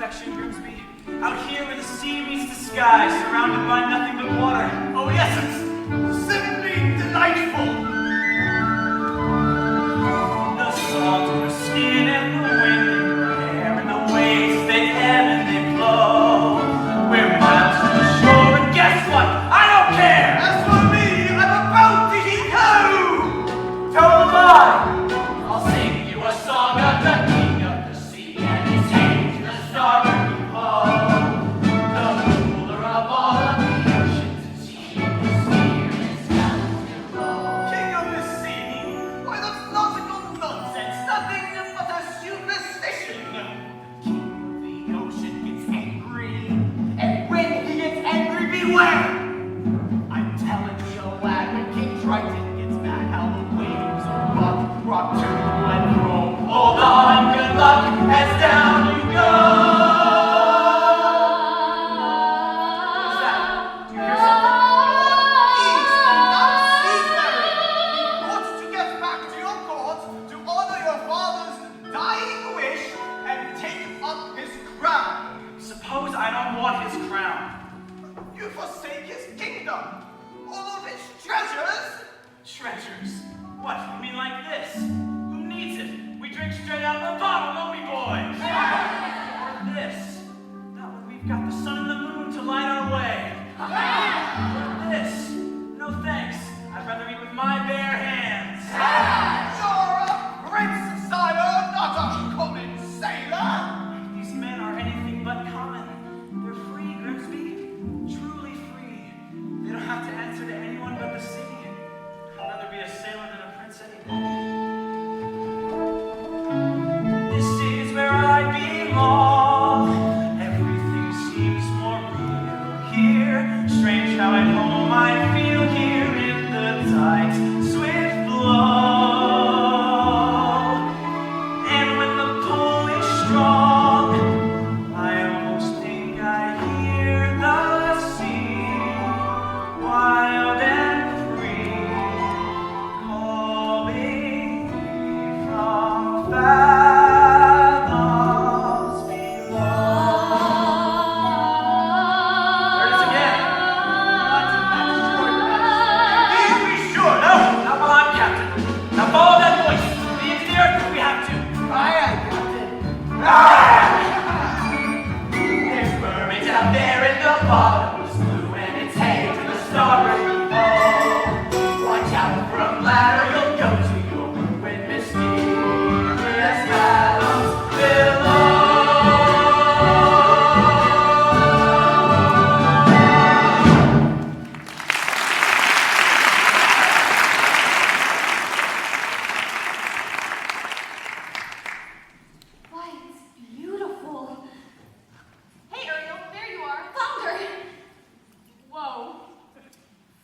affection, Grimsby. Out here where the sea meets the sky, surrounded by nothing but water. Oh yes, it's simply delightful. The salt in her skin and the wind in her hair and the waves they ebb and they flow. We're miles from the shore and guess what? I don't care! As for me, I'm about to eat home. Tell them I! I'll sing you a song of the king of the sea and his hate to the starboard pole. The ruler of all of the oceans and seas is here and skies below. King of the sea? Why, that's nautical nonsense. Nothing but a superstition. The ocean gets angry, and when he gets angry, beware. I'm telling you, lad, when King Triton gets back, how the waves rock to and fro. Hold on, good luck, as down you go. What's that? Do you hear something? He's not seafaring. He wants to get back to your court to honor your father's dying wish and take up his crown. Suppose I don't want his crown. You forsake his kingdom, all of his treasures. Treasures? What, you mean like this? Who needs it? We drink straight out of the bottle, don't we, boys? Or this? Not when we've got the sun and the moon to light our way. Or this? No thanks. I'd rather eat with my bare hands. You're a prince, sire, not a common sailor. These men are anything but common. They're free, Grimsby. Truly free. They don't have to answer to anyone but the sea. I'd rather be a sailor than a prince any day. This is where I belong. Everything seems more real here. Strange how at home I feel here in the tight, swift flow. And when the pull is strong, I almost think I hear the sea, wild and free, calling me from fathoms below. There it is again. Please be sure. No, not while I'm captain. Now follow that voice. The engineer, we have to. Aye, aye, Captain. There's mermaids out there in the bottomless blue, and it's heading to the starboard pole. Watch out from ladder, you'll go to your ruin, mysterious fathoms below. Why, it's beautiful. Hey, Ariel, there you are. Flounder! Whoa.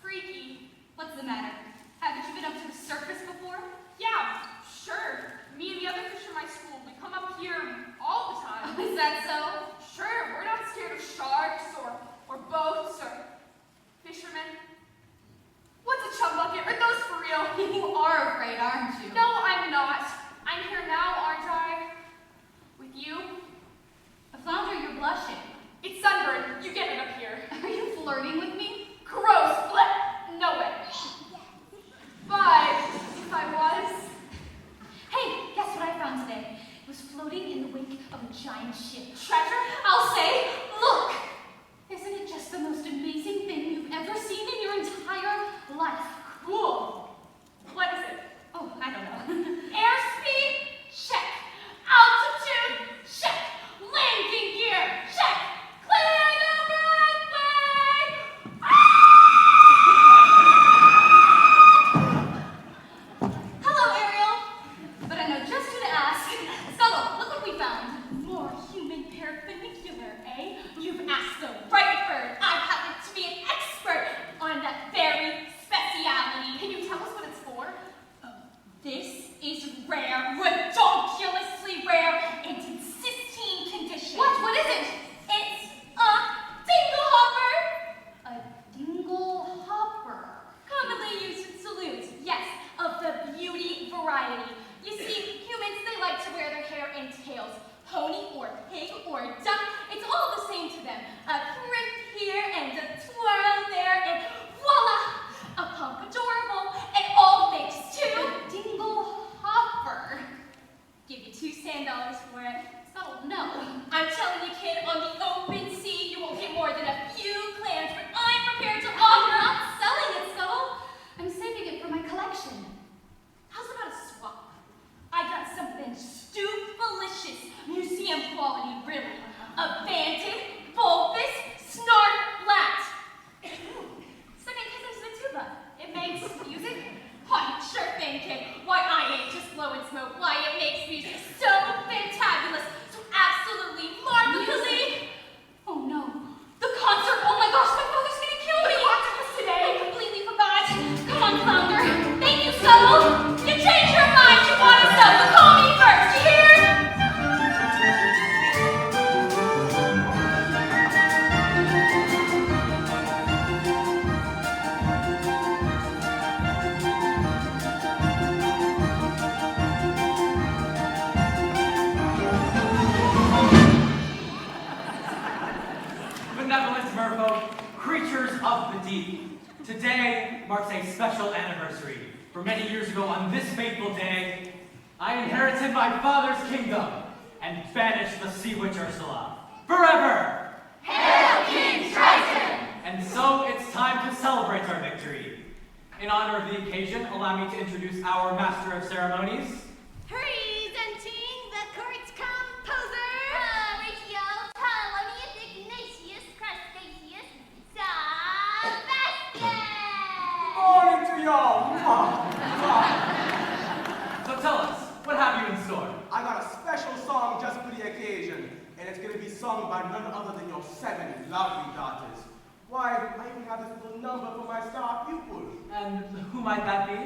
Freaky. What's the matter? Haven't you been up to the surface before? Yeah, sure. Me and the other fish in my school, we come up here all the time. Is that so? Sure, we're not scared of sharks or boats or fishermen. What's a chum bucket? Are those for real? You are afraid, aren't you? No, I'm not. I'm here now, aren't I? With you? Flounder, you're blushing. It's sunburn. You get it up here. Are you flirting with me? Gross. Blech. No way. But if I was, Hey, guess what I found today? It was floating in the wake of a giant ship. treasure? I'll say, look! Isn't it just the most amazing thing you've ever seen in your entire life? Cool. What is it? Oh, I don't know. Airspeed? Check. Altitude? Check. Landing gear? Check. Clear the runway! Hello, Ariel! But I know just who to ask. Scuttle, look what we found. More human perpendicular, eh? You've asked the right bird. I happen to be an expert on that very speciality. Can you tell us what it's for? This is rare, ridiculously rare, and in pristine condition. What is it? It's a dinglehopper. A dingle hopper. Commonly used in saloons, yes, of the beauty variety. You see, humans, they like to wear their hair in tails. pony or pig or duck, it's all the same to them. A crimp here and a twirl there and voila! A pump-adorable and all thanks to Dingle Hopper. Give you $2 sand for it. Scuttle, no. I'm telling you, kid, on the open sea, you won't get more than a few clams, but I'm prepared to offer. I'm not selling it, Scuttle. I'm saving it for my collection. How's about a swap? I got something stupid-licious, museum quality, really. A banded, bulbous, snark-flat. Second cousin to the tuba. It makes music. Why, sure thing, kid. Why, I ain't just blowing smoke. Why, it makes music so fantabulous, so absolutely marvelously. Oh no. The concert! Oh my gosh, my father's gonna kill me! The concert was today! I completely forgot. Come on, Flounder. Thank you, Scuttle. You changed your mind. You want to sell, but call me first. You hear? Benevolent merfolk, creatures of the deep. Today marks a special anniversary. For many years ago on this fateful day, I inherited my father's kingdom and banished the sea witch Ursula forever. Hail King Triton! And so it's time to celebrate our victory. In honor of the occasion, allow me to introduce our master of ceremonies. Presenting the court's composer, Horatio Ptolemy Ignatius Crustaceus Sebastian! Morning to y'all. So tell us, what have you in store? I got a special song just for the occasion, and it's gonna be sung by none other than your 7 lovely daughters. Why, I even have this little number for my star pupil. And who might that be?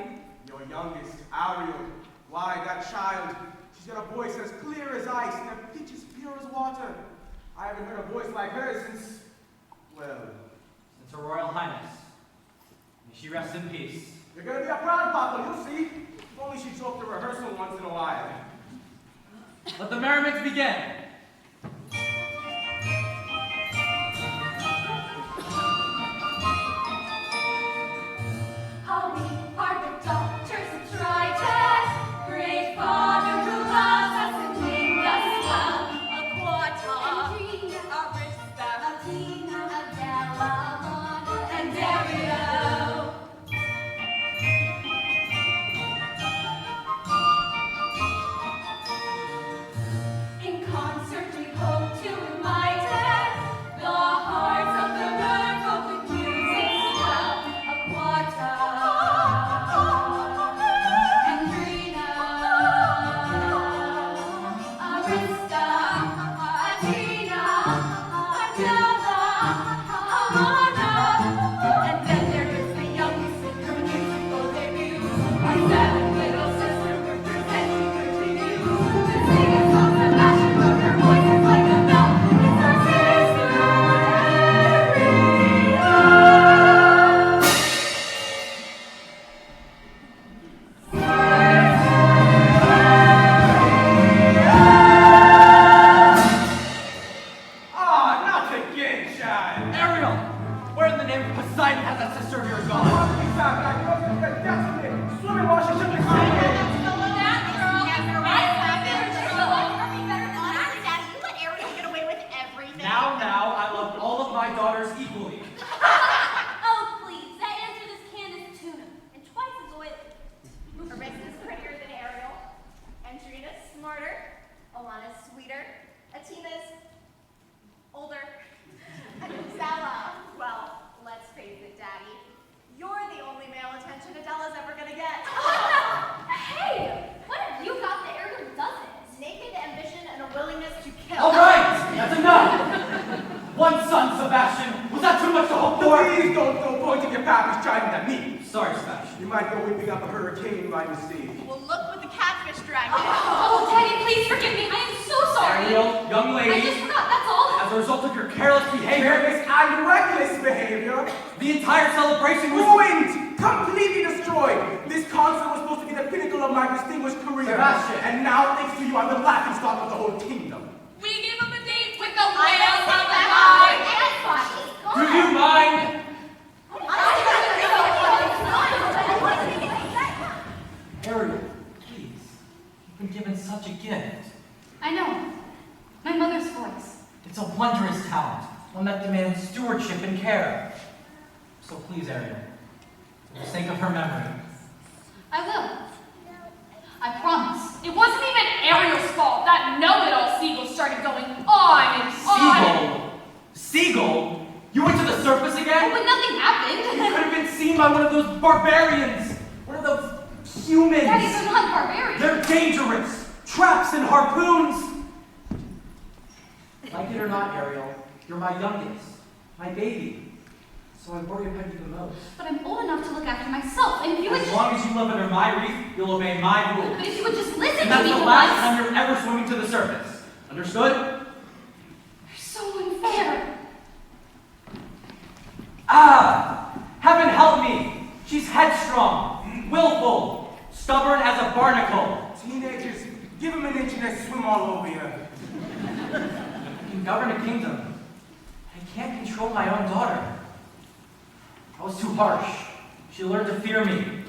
Your youngest, Ariel. Why, that child, she's got a voice as clear as ice and a pitch as pure as water. I haven't heard a voice like hers since, well, Since Her Royal Highness. May she rest in peace. you're gonna be a proud papa, you'll see. If only she'd show up to rehearsal once in a while. Let the merriment begin. How we are the doctors of Triton, great Father who loves us and made us well. Aquata, Arista, Athena, Adela, and Ariel. In concert we hope to enlighten the hearts of the merfolk with music swell. Aquata and Rena, Arista, Athena, Adela, Amana, and then there is the youngest in her musical debut. Our 7 little sisters were presenting her to you to sing a song that passion, but her voice is like a bell. It's our sister Ah, not again, child. Ariel! Where in the name of Poseidon has that sister of yours gone? Swimming while she should be singing. Now, I love all of my daughters equally. Oh, please, that answer is Candace tuna, and twice as oily. Arista's prettier than Ariel. Andrena's smarter. Alana's sweeter. Atina's older. And Zella, well, let's face it, Daddy. You're the only male attention Adela's ever gonna get. Hey, what have you got that Ariel doesn't? Naked ambition and a willingness to kill. All right, that's enough. One son, Sebastian. Was that too much to hope for? Please don't go pointing your pappy's chiding at me. Sorry, Sebastian. You might go whipping up a hurricane by mistake. Well, look what the catfish dragged in. Oh, Daddy, please forgive me. I am so sorry. Ariel, young I lady, just forgot, that's all. as a result of your careless behavior, Careless and reckless behavior the entire celebration was ruined completely destroyed. This concert was supposed to be the pinnacle of my distinguished career. Sebastian. And now, thanks to you, I'm the laughing stock of the whole kingdom. We gave him a date with the I whales know of the that night. that's why she's Do you mind? Ariel, please. You've been given such a gift. I know. My mother's voice. It's a wondrous talent, one that demands stewardship and care. So please, Ariel, for the sake of her memory, I will. I promise. It wasn't even Ariel's fault that know-it-all Seagull started going on and on. Seagull? You went to the surface Oh, again? but nothing You happened. could have been seen by one of those barbarians, one of those humans. Daddy, they're not barbarians. They're dangerous. Traps and harpoons. Like it or not, Ariel, you're my youngest, my baby. So I worry about you the most. But I'm old enough to look after myself, and if you would As just... long as you live under my reef, you'll obey my rules. But if you would just listen And to that's me the for last once... time you're ever swimming to the surface. Understood? You're so unfair. Ah! Heaven help me! She's headstrong, willful, stubborn as a barnacle. Teenagers, give him an inch and they swim all over you. I can govern a kingdom. I can't control my own daughter. I was too harsh. She learned to fear me.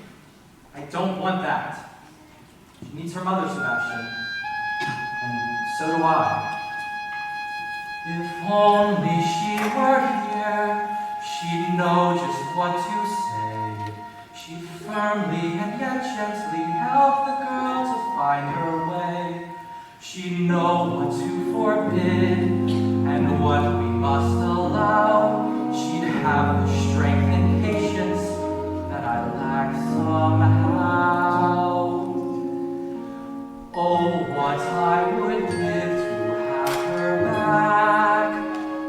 I don't want that. She needs her mother, Sebastian. And so do I. If only she were here, she'd know just what to say. She'd firmly and yet gently help the girl to find her way. She'd know what to forbid and what we must allow. She'd have the strength and patience that I lack somehow. Oh, what I would give to have her back.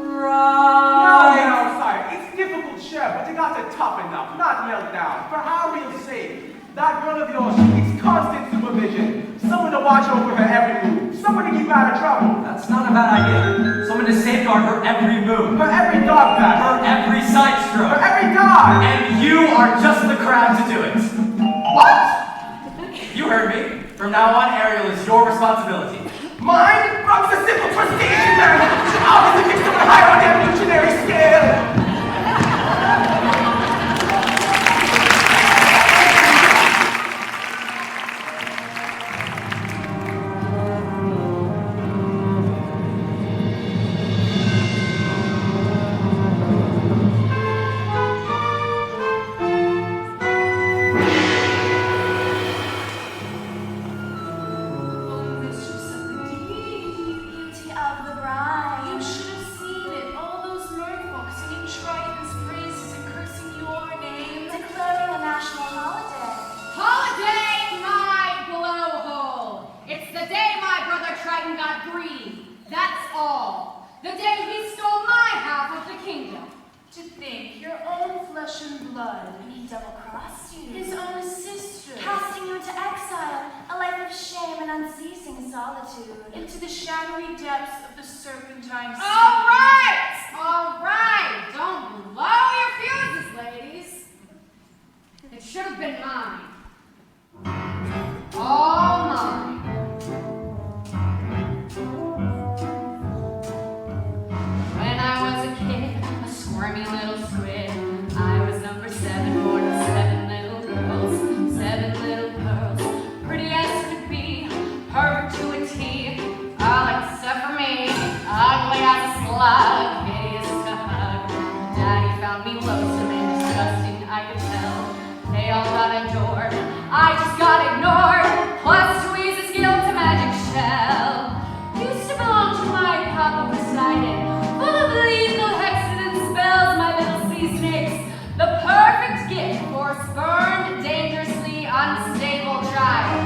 Right. Now, sire, it's difficult, sure, but you got to toughen up, not melt down. For Ariel's sake, that girl of yours, she needs constant supervision. Someone to watch over her every move. Someone to keep out of trouble. That's not a bad idea. Someone to safeguard her every move, For every dog her battle. every side For stroke. every dog. And you are just the crowd to do it. What? You heard me. From now on, Ariel is your responsibility. Mine? Rob's a simple crustacean man. Should obviously pick someone higher on the evolutionary scale. Holiday, my blowhole. It's the day my brother Triton got greedy. That's all. The day he stole my half of the kingdom. To think your own flesh and blood, and he double-crossed you. His own sister, casting you into exile, a life of shame and unceasing solitude, into the shadowy depths of the serpentine sea. All right. Don't blow your fuses, ladies. It should have been mine. All mine. When I was a kid, a squirmy little squid, I was number 7, born with 7 little girls, 7 little pearls, pretty as could be, perfect to a T, all except for me, ugly as a slug, hideous to hug. Daddy found me loathsome and disgusting, I could tell. They all got adored, I just got ignored, plus Louise's guilt to magic shell. Used to belong to my papa Poseidon, full of lethal hexes and spells, my little sea snakes. The perfect gift for spurned, dangerously unstable child.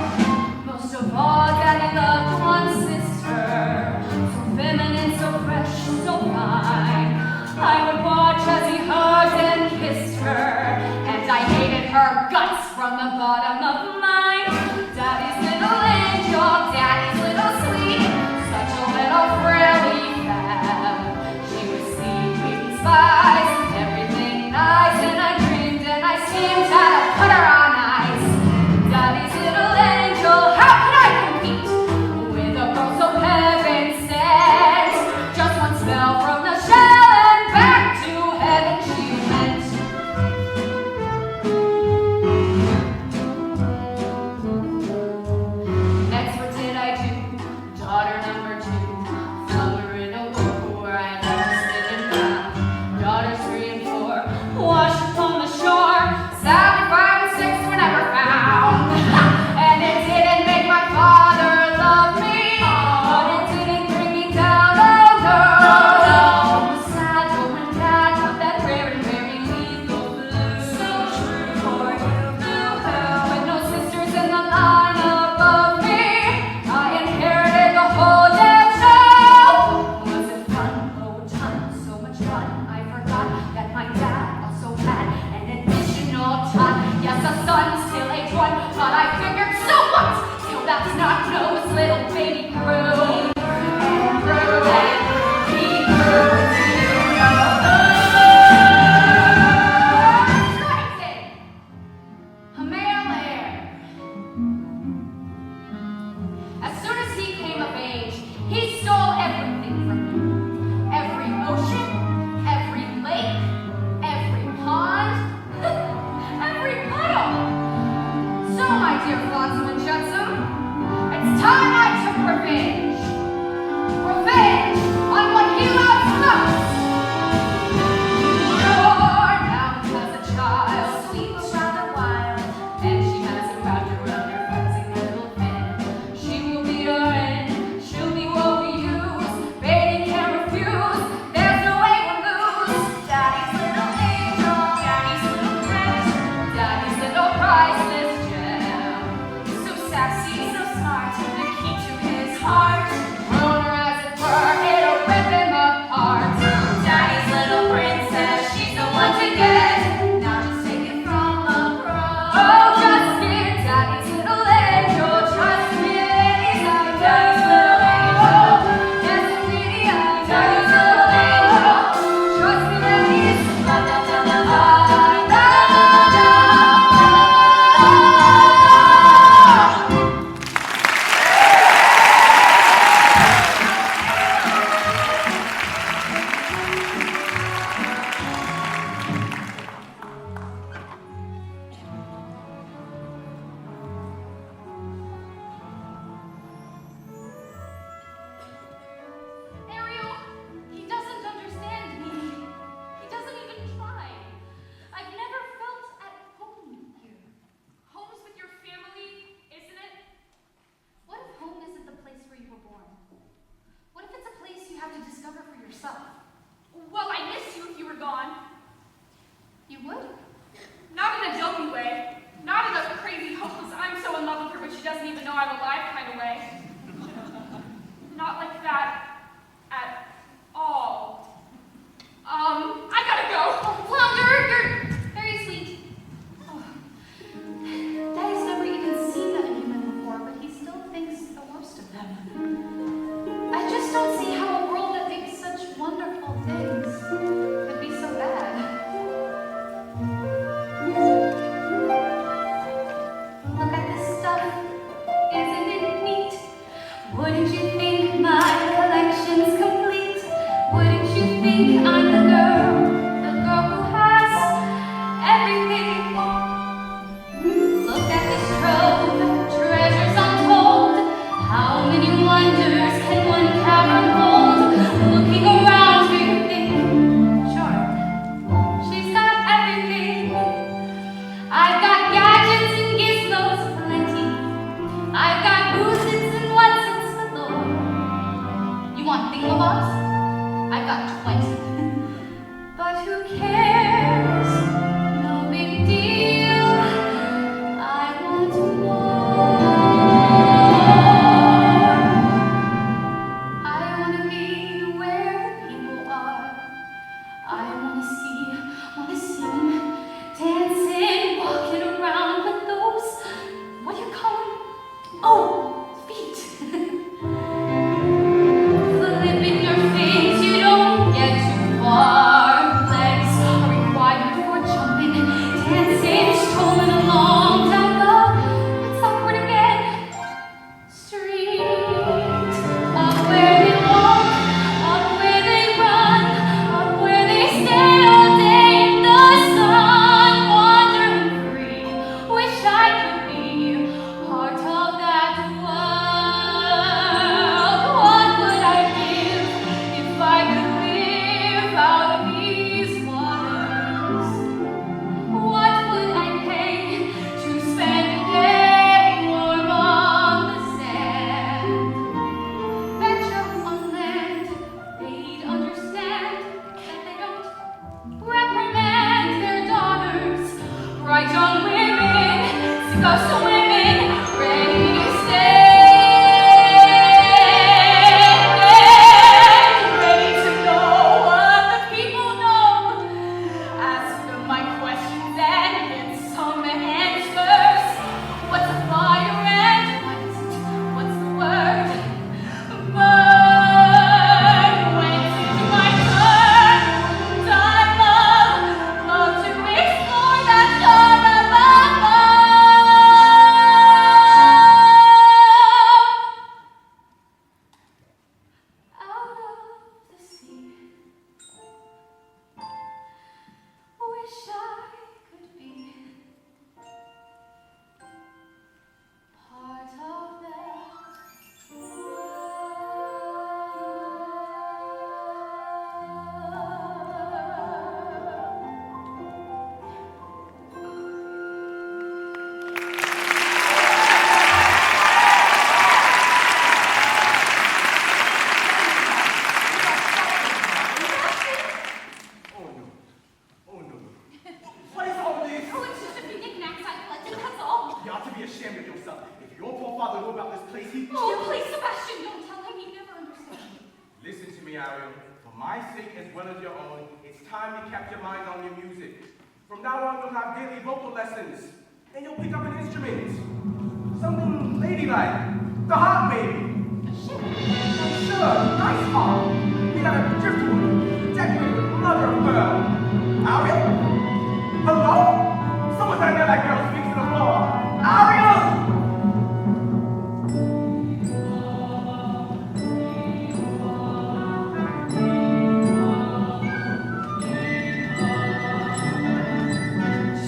Most of all, Daddy loved one sister, so feminine, so fresh, so fine. yourself. Well, I miss you if you were gone. You would? Not in a jokey way. Not in a crazy, hopeless, I'm so in love with her, but she doesn't even know I'm alive kind of way. Not like that at all. I gotta go. Oh, Flounder, you're very sweet. Oh. Daddy's never even seen that in human before, but he still thinks the worst of them. I just don't see how a world that makes such wonderful things could be so bad. Look at this stuff. Isn't it neat? Wouldn't you think my collection's complete? Wouldn't you think I'm the girl who has everything? Look at this trove, treasures untold. How many wonders can one cavern hold? Looking around her, you think, sure, she's got everything. I've got gadgets and gizmos plenty. I've got boozits and whatsits galore. You want thingamabobs? I've got 20. But who cares? No big deal. I want more. I want to be where the people are. I want to see, dancing, walking around with those, what do you call them? Oh, feet. Flipping your fins, you don't get too far. Legs are required for jumping, dancing, strolling along down the, it's awkward again, street. Up where they walk, up where they run, up where they stay all day in the sun, wandering free. Wish I could be part of that world. What would I give if I could live out of these waters? What would I pay to spend a day warm on the sand? Venture on land, they'd understand that they don't reprimand their daughters. Bright young women, sick of swimming, ready to stand, ready to know what the people know. Ask them my questions and get some answers. What's a fire and what is it? What's the word? Burn. When's it my turn? Wouldn't I love to explore that dawn above? Out of the sea. Wish I could be part of that Oh no. Oh no. What is all this? Oh, it's just a few knickknacks I collected, that's all. You ought to be ashamed of yourself. If your poor father knew about this place, he'd... Oh, please, Sebastian, don't tell him. He'd never understand. Listen to me, Ariel. For my sake as well as your own, it's time you kept your mind on your music. From now on, you'll have daily vocal lessons. And you'll pick up an instrument. Something ladylike. The harp, maybe. Sure, nice harp. We got a driftwood, decorated with mother of pearl. Ariel? Hello? Someone's down there like girl speaks to the floor. Ariel!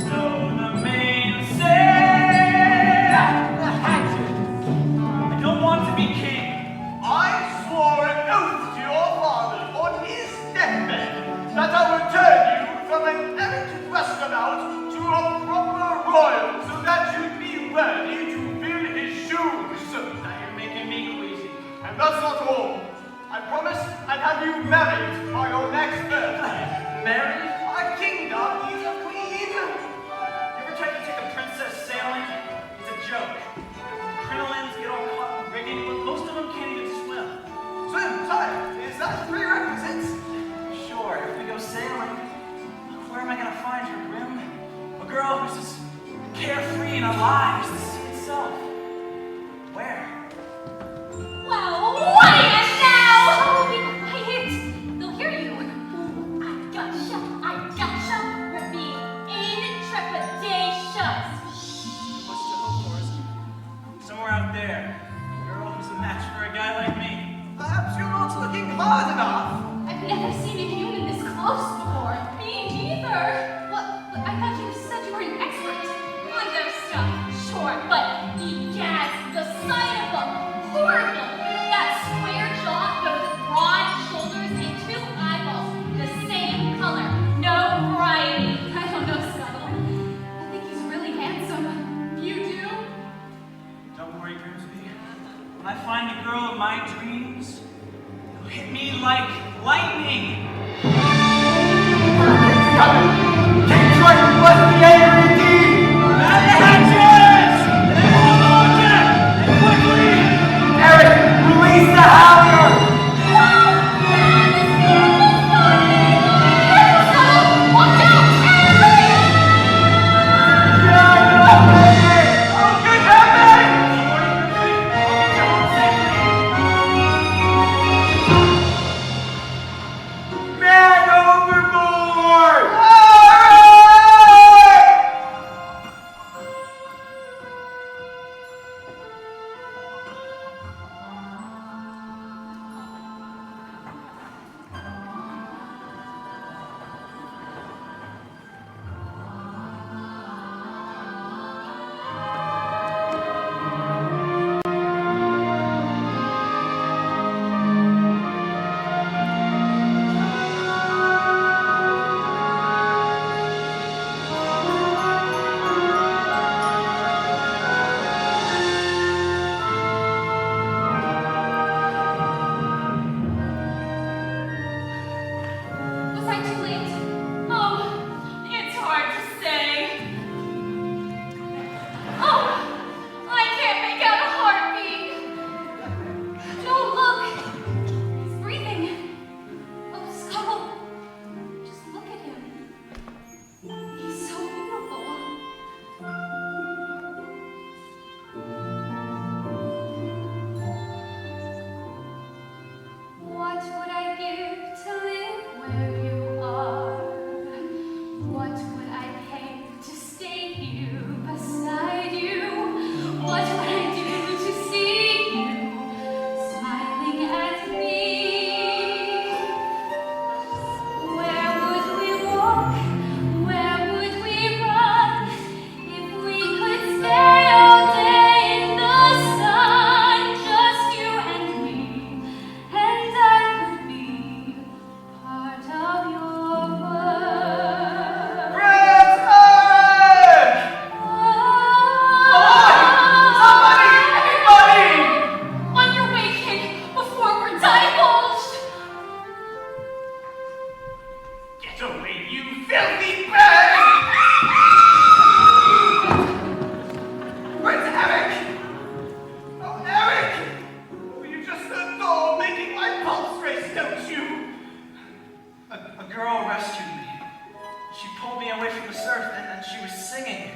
So the main said, I don't want to be king. I swore an oath to your father on his deathbed that I would turn you from an errant rustabout to a proper royal so that you'd be worthy to fill his shoes. Now you're making me queasy. And that's not all. I promised I'd have you married for your next birthday. Married? A kingdom needs a queen. You ever tried to take a princess sailing? It's a joke. Crinolines get all caught in rigging, but most of them can't even swim. Swim time. Is that a prerequisite? Sure, if we go sailing, where am I gonna find her, Grim? A girl who's as carefree and alive as the sea itself. Where? Well, wait now! Be quiet! They'll hear you. Ooh, I gotcha. We're being intrepidatious. What's to hope for us? Somewhere out there, a girl who's a match for a guy like me. Perhaps you're not looking hard enough. I've never seen a human this close before. Me neither. What? I thought you said you were an expert on their stuff. Sure, but egads, the sight of them, horrible. That square jaw, those broad shoulders, and two eyeballs, the same color, no variety. I don't know, Scuttle. I think he's really handsome. You do? Don't worry, Grimsby. When I find a girl of my dreams, it'll hit me like lightning. Coming. King Triton must be angry indeed. Matches! They all go again! And quickly! Eric, release the Howler. Oh, good heavens! Man overboard! Was I too late? Oh, it's hard to say. Oh, I can't make out a heartbeat. No, look. He's breathing. Oh, Scuttle. Just look at him. He's so beautiful. What would I give to live where you are? What would I pay to stay here beside you? What would I do to see you smiling at me? Where would we walk? Where would we run? If we could stay all day in the sun, just you and me. And I could be part of your world. Prince Eric! Somebody! Anybody! On your way, kid, before we're divulged. Get away, you filthy bird! Prince Eric! Oh, Eric! Oh, you just adore making my pulse race, don't you? A girl rescued me. She pulled me away from the surf and she was singing.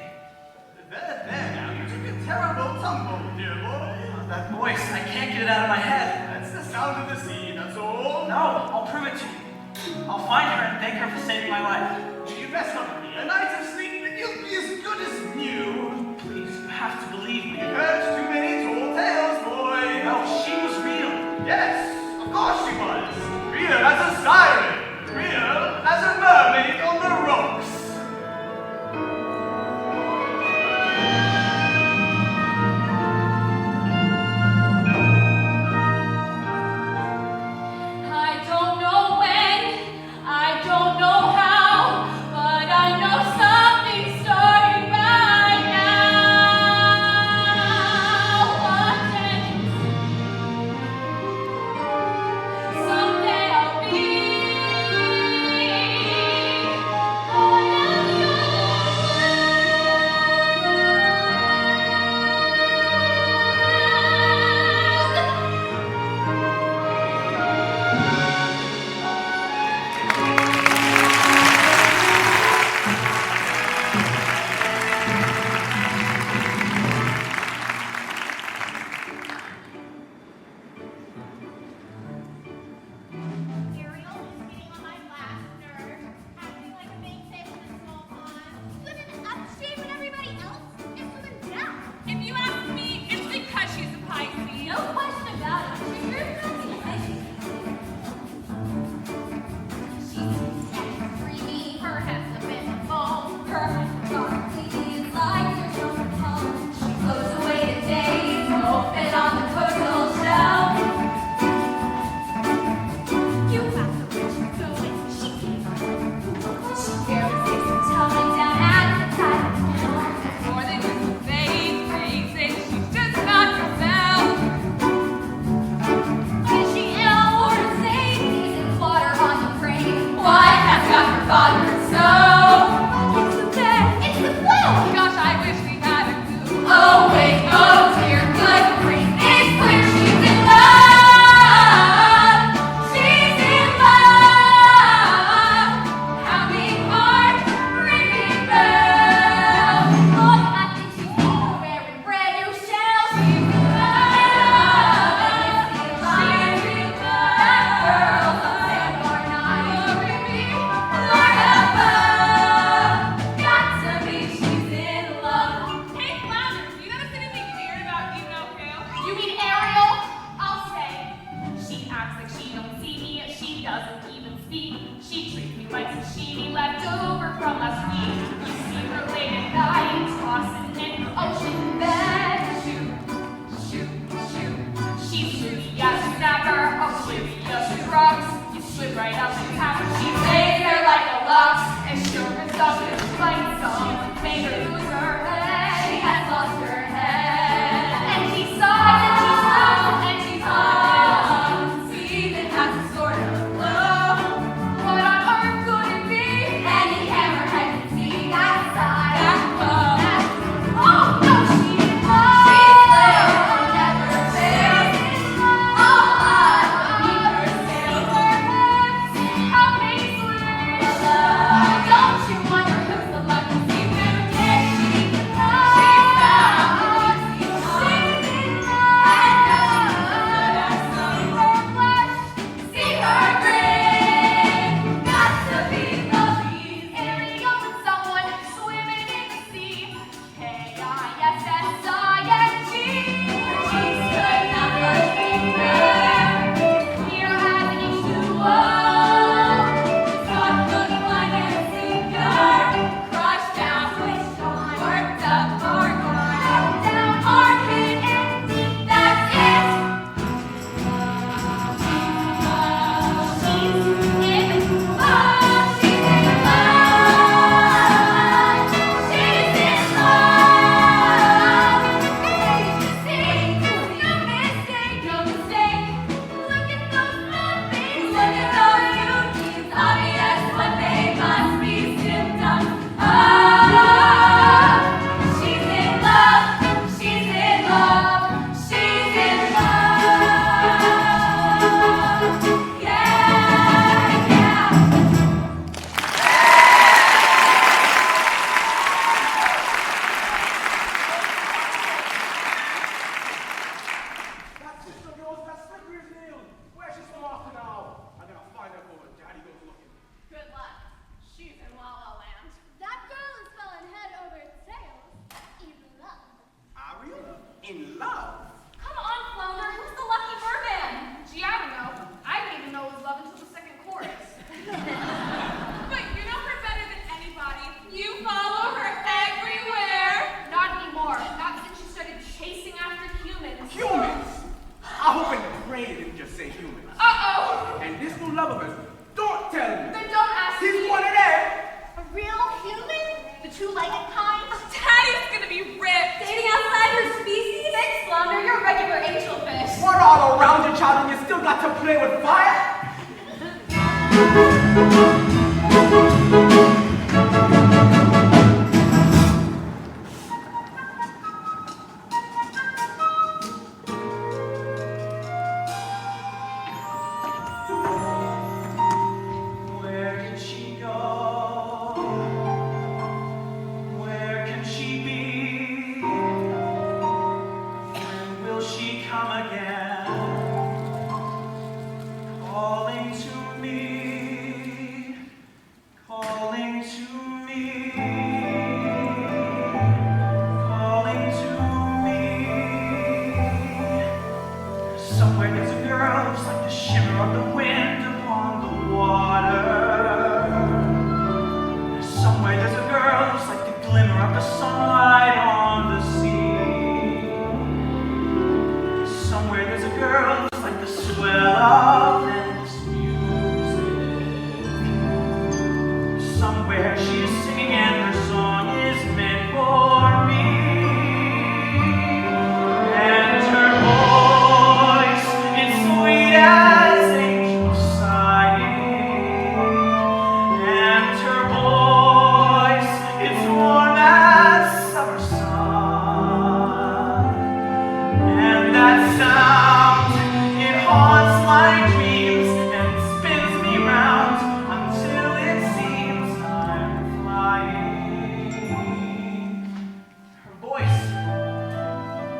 There now, you took a terrible tumble, dear boy. That voice, I can't get it out of my head. That's the sound of the sea, that's all. No, I'll prove it to you. I'll find her and thank her for saving my life. You best not be. A night of sleep and you'll be as good as new. Please, you have to believe me. You heard too many tall tales, boy. No, she was real. Yes, of course she was. Real as a siren. Real as a mermaid on the rocks. I don't know when, I don't know how, but I know something's starting right now. What can you see? Someday I'll be she don't see me, she doesn't even speak. She treats me like sashimi left over from last week. You see her late at night, tossing in her ocean bed. Shoot, shoot, shoot. She's shooty as a snapper, oblivious to rocks. You slip right up and tap her. She lays there like a lux, and sure herself is like someone made her lose her head. She has lost her head, and she sighs and she smiles and she hugs, even has a sort of glow. What on earth could it be? Any hammerhead can see that side, that glow. Oh no, she's in love. She's lit, never fades. All eyes beneath her sails. How faceless. Don't you wonder who's the lucky female? Yes, she's in love. She's found. She's in love. See her grin. Got to be lovely. Ariel with someone swimming in the sea. K-I-S-S-I-N-G. She's good enough for finger. Clear as an H2O. It's not good blind and sinker. Crushed down, switched on, worked up, hard on, down, hard hit and deep. That's it. She's in love. She's in love. She's in love. No mistake, no mistake. Look at those puppies. Look at those beauties. Obvious what they must be symptoms of. She's in love. She's in love. She's in love. Yeah, yeah. That sister of yours, that slippery as nail. Where's she from after now? I gotta find her before Daddy goes looking. Good luck. She's in La La Land. That girl is falling head over tails in love. Ariel? In love? Come on, Flounder, who's the lucky merman? Gee, I don't know. I didn't even know it was love until the second chorus. But you know her better than anybody. You follow her everywhere. Not anymore. Not since she started chasing after humans. Humans? I hope and pray they didn't just say humans. Uh-oh. And this new love of hers, don't tell me. Then don't ask He's me. one of them. A real human? The two-legged kind? Daddy's gonna be ripped. Dating outside her species? Thanks, Flounder. You're a regular angelfish. What all around you, child, and you still got to play with fire? Where can she go? Where can she be? When will she come again? Calling to me, calling to me, calling to me. Somewhere there's a girl who's like the shimmer of the wind upon the water. Somewhere there's a girl who's like the glimmer of the sunlight on the sea. Somewhere there's a girl who's like the swell of endless music. Somewhere she is singing and her song is meant for me. And her voice is sweet as angels sighing. And her voice is warm as summer sun. And that sound, it haunts my dreams and spins me round until it seems I'm flying. Her voice.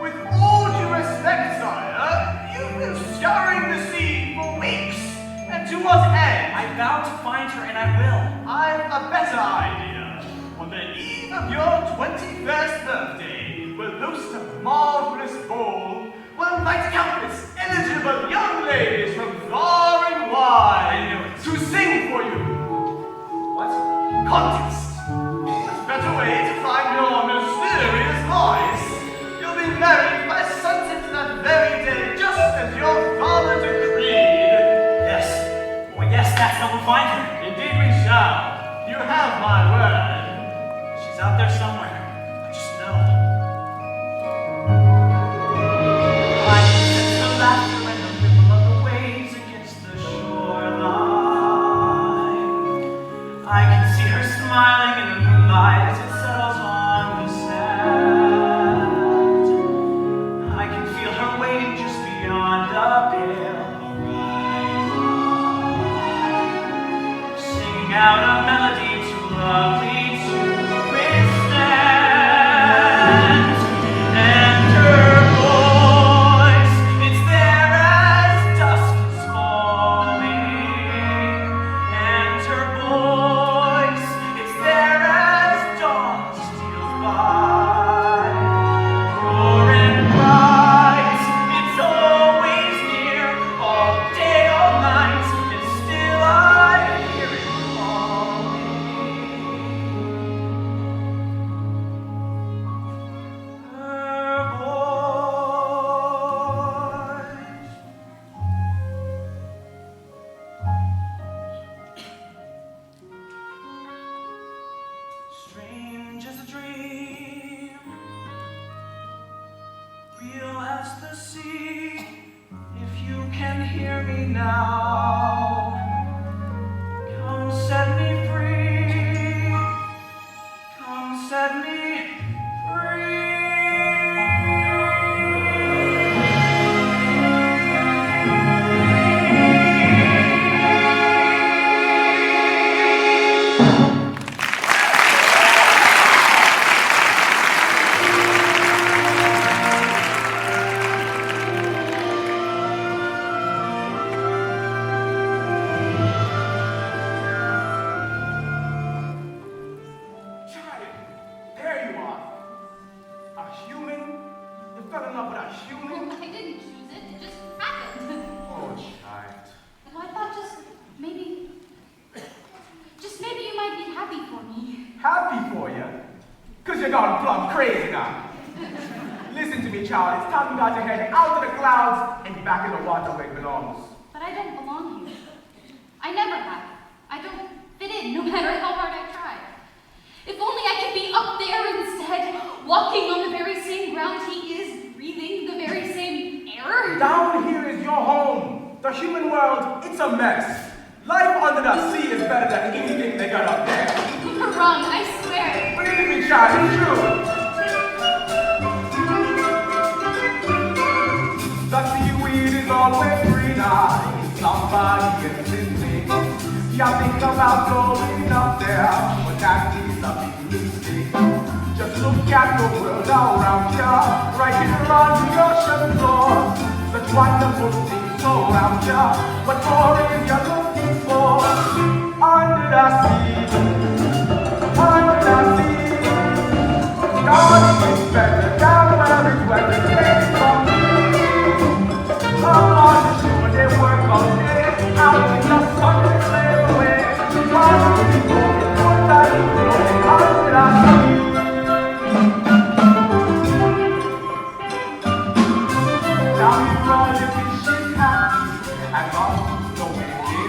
With all due respect, sire, you've been scouring the sea for weeks. And to what end? I vow to find her and I will. I've a better idea. On the eve of your 21st birthday, we'll host a marvelous ball will invite countless eligible young ladies from far and wide to sing for you. What? Contest. What better way to find your mysterious voice? You'll be married by sunset that very day, just as your father decreed. Yes. Well, yes, that's how we'll find her. Indeed we shall. You have my word. She's out there somewhere. I just know. I can sense her laughter and the ripple of the waves against the shoreline. I can see her smiling in the moonlight as it settles on the sand. I can feel her waiting just beyond a pale horizon, singing out a melody too lovely to withstand. And her voice, it's there as dusk is falling. And her voice, it's there as dawn steals by. Pure and bright, it's always near, all day, all night, and still I hear it calling. Her voice. Strange as a dream, real as the sea. If you can hear me now, come set me free. Come set me Child, there you are. A human? You fell in love with a human? I didn't choose it. It just happened. Oh, child. Well, I thought just maybe you might be happy for me. Happy for you? Cause you're gone plumb crazy now. Listen to me, child. It's time you got your head out of the clouds and back in the water where it belongs. But I don't belong here. I never have. I don't fit in, no matter how hard I try. If only I could be up there instead, walking on the very same ground he is, breathing the very same air. Down here is your home. The human world, it's a mess. Life under the sea is better than anything they got up there. You're wrong, I swear. Believe me, child, it's true. The seaweed is always greener. Somebody is listening. You think about going up there, but that is a big mistake. Just look at the world around you, right here on the ocean floor. Such wonderful things around you. What more is you looking for? Under the sea, under the sea. God is better down where it's where the came from. Up on the shore they work all day, out in the sun they play away. God is going for that floating under the sea. Down here all the fish is happy, and God is going in.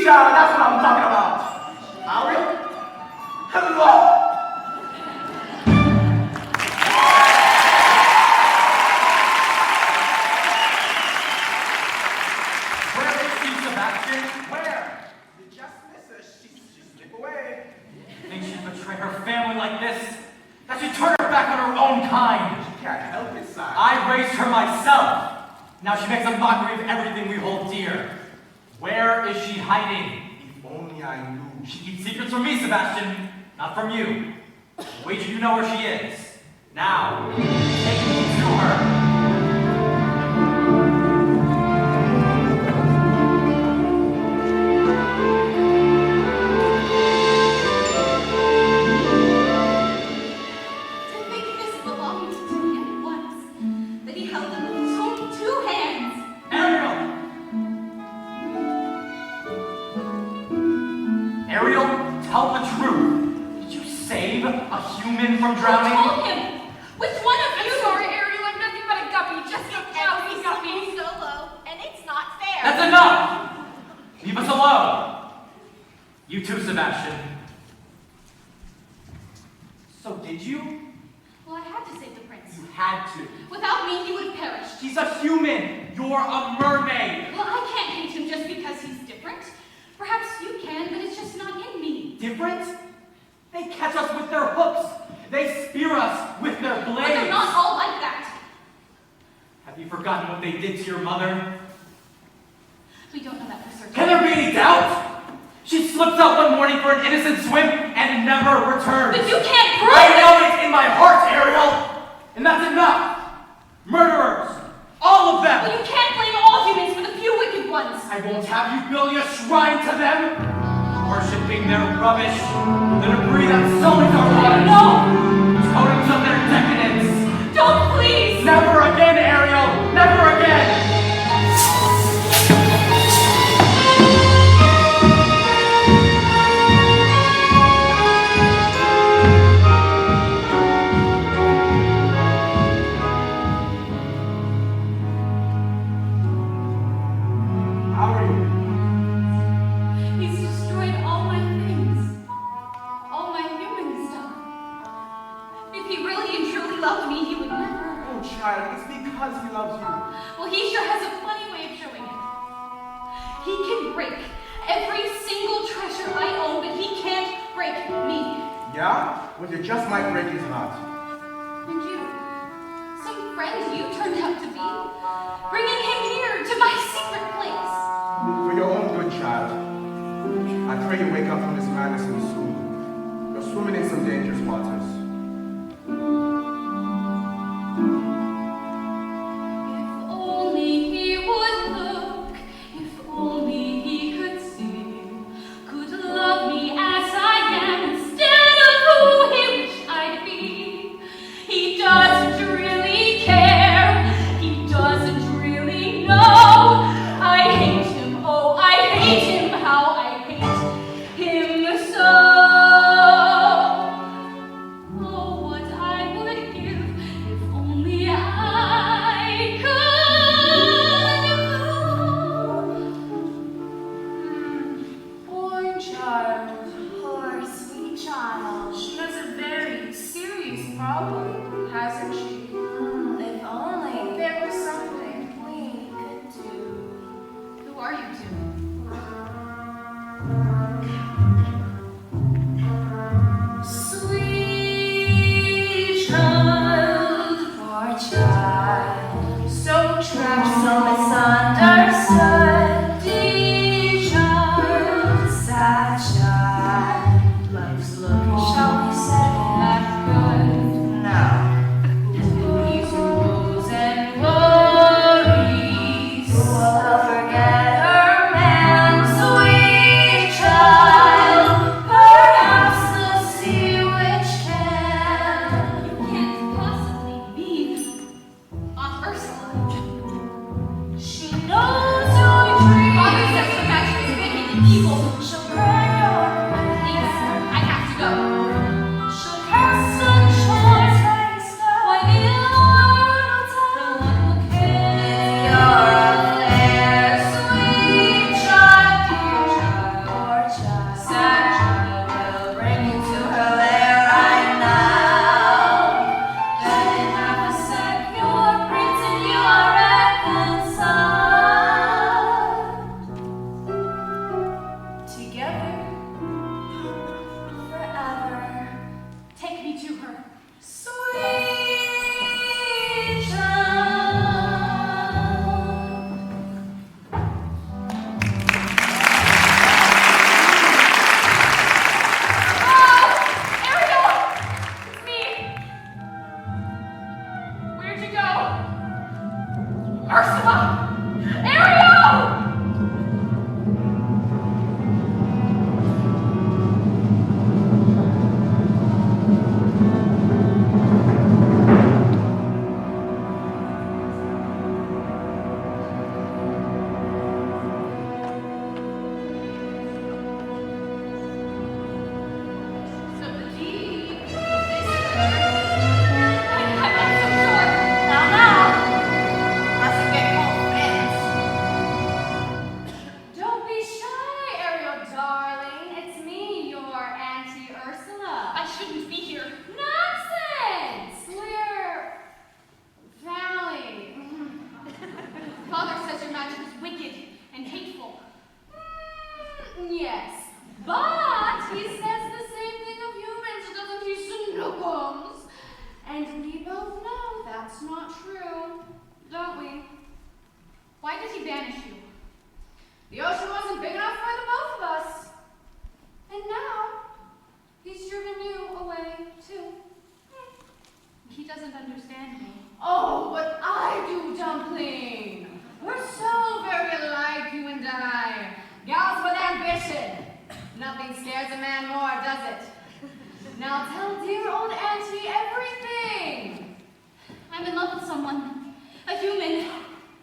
That's what I'm talking about. Ariel? Hello? Where is she, Sebastian? Where? You just miss her. She slipped away. Think she'd betray her family like this? That she'd turn her back on her own kind? She can't help it, son. I raised her myself. Now she makes a mockery of everything we hold dear. Where is she hiding? If only I knew. She keeps secrets from me, Sebastian, not from you. I wager you know where she is. Now, take me to her. To think this belonged to him once, that he held them with his own two hands. Ariel! Ariel, tell the truth. Did you save a human from drowning? Who told him? Which one of you? I'm sorry, Ariel, I'm nothing but a guppy, just a lousy guppy. Solo, and it's not fair. That's enough! Leave us alone. You too, Sebastian. So did you? Well, I had to save the prince. You had to. Without me, he would have perished. He's a human. You're a mermaid. Well, I can't hate him just because he's different. Perhaps you can, but it's just not in me. Different? They catch us with their hooks. They spear us with their blades. But they're not all like that. Have you forgotten what they did to your mother? We don't know that for certain. Can there be any doubt? She slipped out one morning for an innocent swim and never returned. But you can't prove I it! know it's in my heart, Ariel! And that's enough! Murderers! All of them! Well, you can't blame all humans for the few wicked ones. I I won't have you building a shrine to them, worshipping their rubbish, the debris that sullies our waters, totems of their decadence. Don't, please! Never again, Ariel! Never again! How are you? He's destroyed all my things. All my human stuff. If he really and truly loved me, he would never. Oh, child, it's because he loves you. Well, he sure has a funny way of showing it. He can break every single treasure I own, but he can't break me. Yeah? Well, you just might break his heart. And you, some friend you turned out to be, bringing him here to my secret place. For your own good, child. I pray you wake up from this madness soon. You're swimming in some dangerous waters. If only he would look, if only he could see, could love me as I am instead of who he wished I'd be. He doesn't really care, he doesn't really know. I hate him, oh, I hate him, how I hate him so. Oh, what I would give if only I could. Poor child. Poor sweet child. She has a very serious problem, hasn't she? If only There was something. we could do. Who are you two? Sweet child, Poor child. so trapped, So misunderstood. dear child, Sad child. life's looking Shall we say? not good. No. These woes and worries. Who will forget her man? Sweet child. Perhaps the sea witch can. You can't possibly mean Aunt Ursula. She knows your dreams. Father says her magic is wicked and evil. She'll pray your Please, prayer. I have to go. She'll cast sunshine. Why the world Your affair, sweet child, poor child. Sad child. We'll bring you to her lair right now. Then in half a sec, your prince and you are reconciled. Together. Forever, take me to her. sweet child. Ariel! It's me! Where'd you go? Ursula! Ariel! So deep, this I'm not so sure. Now, mustn't get cold fast. Don't be shy, Ariel darling. It's me, your Auntie Ursula. I shouldn't be here. Nonsense! We're family. Father says your magic is wicked and hateful. Yes, but he says the same thing of humans, doesn't he, Snookums? And we both know that's not true, don't we? Why did he banish you? The ocean wasn't big enough for the both of us. And now, he's driven you away, too. He doesn't understand me. Oh, but I do, Dumpling. We're so very alike, you and I. Now tell dear old auntie everything. I'm in love with someone. A human.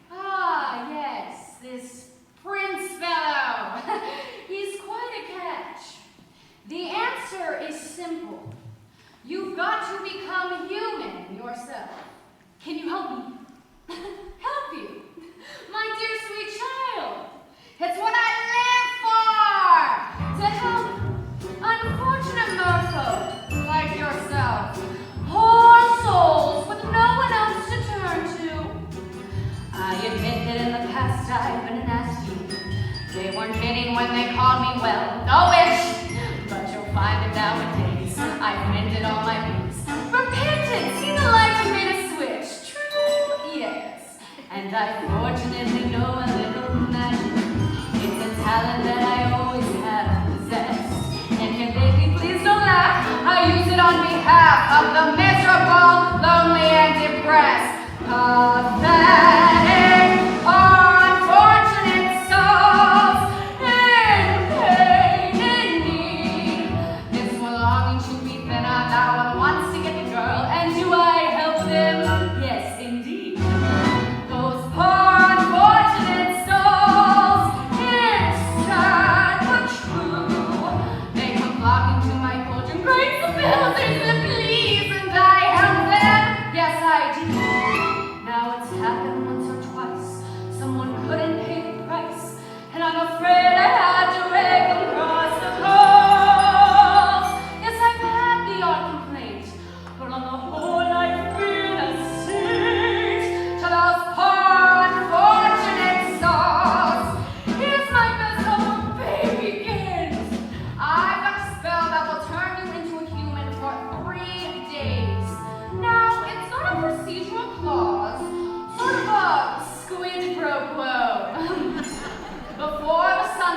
Ah, yes, this prince fellow. He's quite a catch. The answer is simple. You've got to become human yourself. Can you help me? Help you? My dear sweet child. It's what I live for! To help unfortunate merfolk like yourself. Poor souls with no one else to turn to. I admit that in the past I've been a nasty. They weren't kidding when they called me, well, no witch. But you'll find that nowadays I've mended all my ways. Repented, see the light you made a switch. True, yes. And I fortunately know a little magic. It's a talent that I always have possessed. And can baby please don't laugh? I use it on behalf of the miserable, lonely, and depressed. Pathetic, unfortunate souls in pain, in need. This one longing to be thinner, that one wants to get the girl. And do I help them? Yes, indeed. Those poor unfortunate souls, it's sad but true. They come flocking to my cauldron, great abilities to please, and I help them. Yes, I do. Now it's happened once or twice. Someone couldn't pay the price, and I'm afraid I had to rake them across the coals. Yes, I've had the odd complaint, but on the whole I've been a saint to those poor unfortunate souls. Here's my best hope for begins. I've got a spell that will turn you into a human for 3 days. Now, it's not a procedural clause, sort of a squid pro quo. Before the sun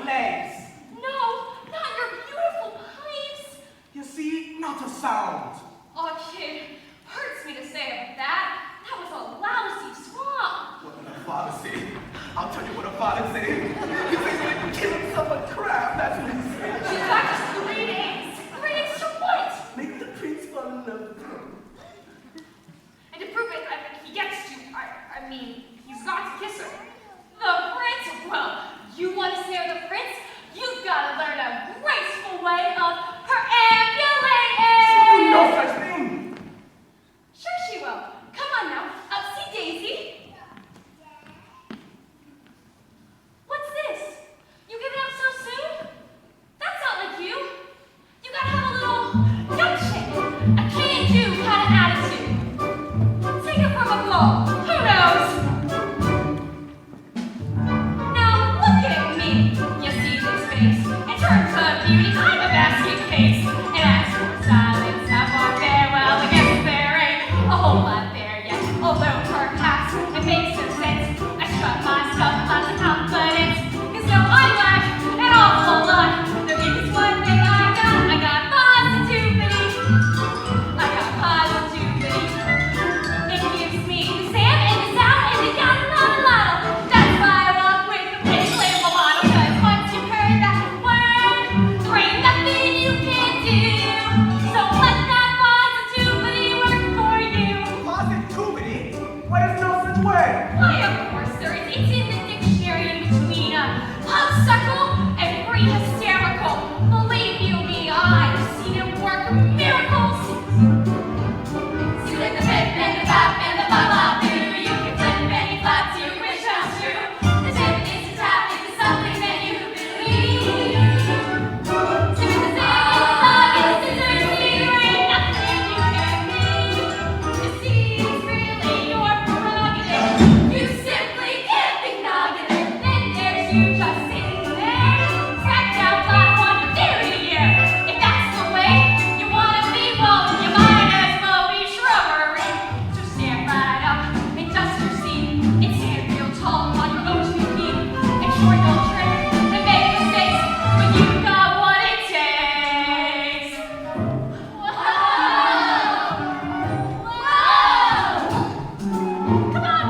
legs. No, not your beautiful pipes. You see, not a sound. Oh, kid, hurts me to say that. That was a lousy swamp. What did a father say? I'll tell you what a father said. He says when you kill himself a crab, that's what he said. She's back just 3 days. 3 days to what? Make the prince fall in love with her. And to prove it, he gets to. I mean, he's got to kiss her. The prince? Well, you want to snare the prince? You've got to learn a graceful way of perambulating. You know such thing. Sure she will. Come on now. See Daisy. What's this? You giving up so soon? That's not like you. You gotta have a little gumption, a can-do kind of attitude. Take it from a blow. Who knows? Now look at me. You see this face. In terms of beauty, I'm a basket case. And as for silence, I'm on there. Well, I guess there ain't a whole lot there yet. Although perhaps it makes some sense. I strut myself lots of confidence. 'Cause no, I lack an awful lot. There is one thing I got positivity. I got positivity. It gives me the sand and the sound and the yada yada yada. That's why I walk with the big label model. 'Cause once you've heard that word, there ain't nothing you can do. So let that positivity work for you. Positivity? What is no such word? Why, of course there is. It's in the dictionary in between honeysuckle and green hysterical. Believe you me, I've seen it work miracles. See like the pip and the bop and the bop do. You can flip any flap to wish comes true. The tip is to tap into something that you believe. Tip is the zig and the thug and the scissors. There ain't nothing you can be. You see, it's really your prerogative. You simply can't think negative. Then there's you just sitting there. Stacked out like one theory here. If that's the way you wanna be, well, you might as well be shrubbery. So stand right up and dust your seat. And stand real tall on your own 2 feet. And sure you'll trip and make mistakes, but you've got what it takes. Whoa! Whoa! Come on,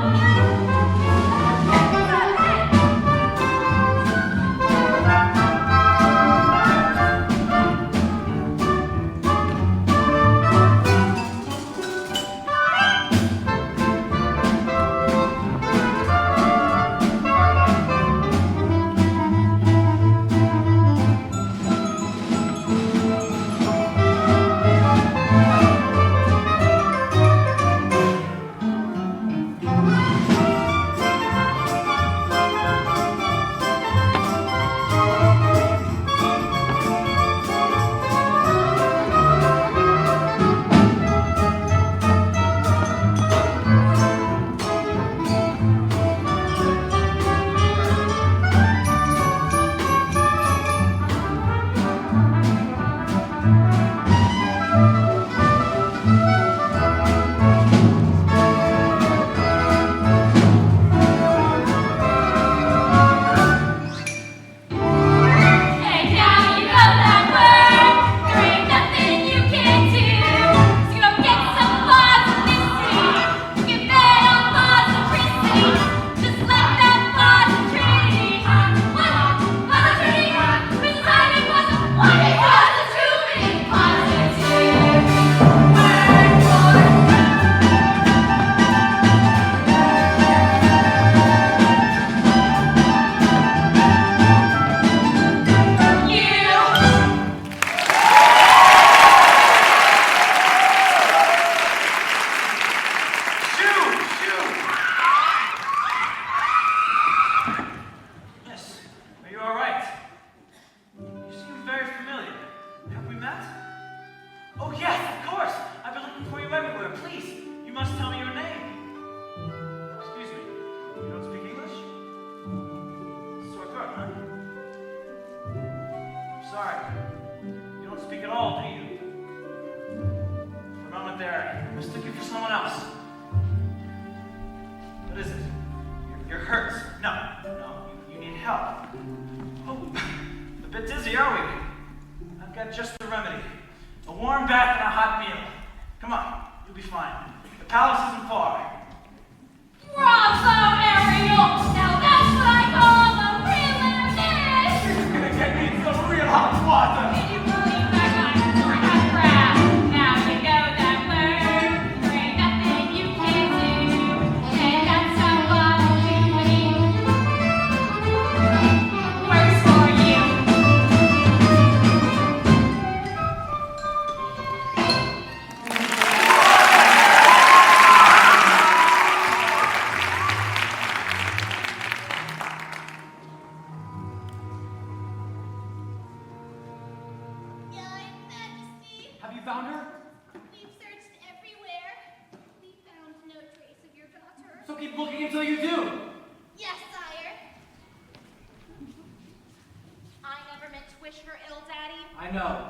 And now you know that word. There ain't nothing you can do. So go get some positivity. You can bet on positivity. Just let that positivity. Positivity. Because I wasn't wanting positivity. Positivity. Word for Yes. Are you all right? You seem very familiar. Have we met? Oh, yes, of course. I've been looking for you everywhere. Please, you must tell me your name. Excuse me. You don't speak English? Sore throat, huh? I'm sorry. You don't speak at all, do you? For a moment there, I mistook you for someone else. What is it? You're hurt. No, you need help. Oh, bit dizzy, are we? I've got just the remedy. A warm bath and a hot meal. Come on, you'll be fine. The palace isn't far. Bravo, Ariel! Now that's what I call a real internet! You're gonna get me in some real hot water. Did you believe that kind of crap? Now you know that word. There ain't nothing you can't do. And that's how I'm doing. Works for you. Your Majesty, Have you found her? we've searched everywhere. We found no trace of your daughter. So keep looking until you do. Yes, sire. I never meant to wish her ill, Daddy. I know.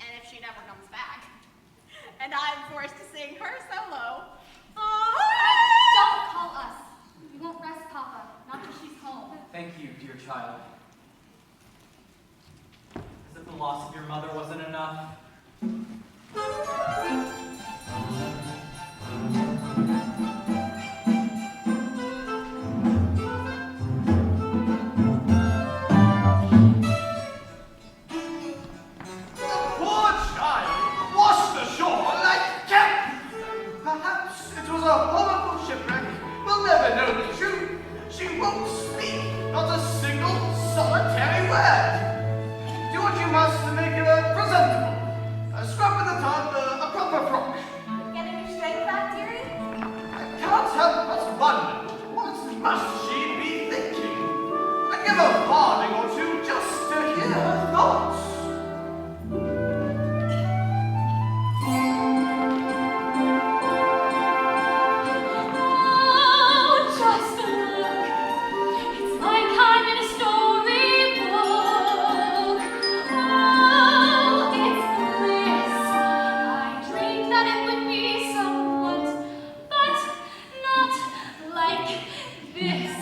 And if she never comes back, and I'm forced to sing her solo. Don't call us. We won't rest Papa, not till she's home. Thank you, dear child. As if the loss of your mother wasn't enough. The poor child washed ashore like cat. Perhaps it was a horrible shipwreck. We'll never know the truth. She won't speak, not a single solitary word. Do what you must to make her presentable. A scrub in the tub, a proper frock. Getting your strength back, dearie? I can't help but wonder, what must she be thinking? I'd give a farthing or two just to hear her thoughts. Oh, just look. It's like I'm in a storybook. Oh, it's bliss. I dreamed that it would be somewhat, but not like this.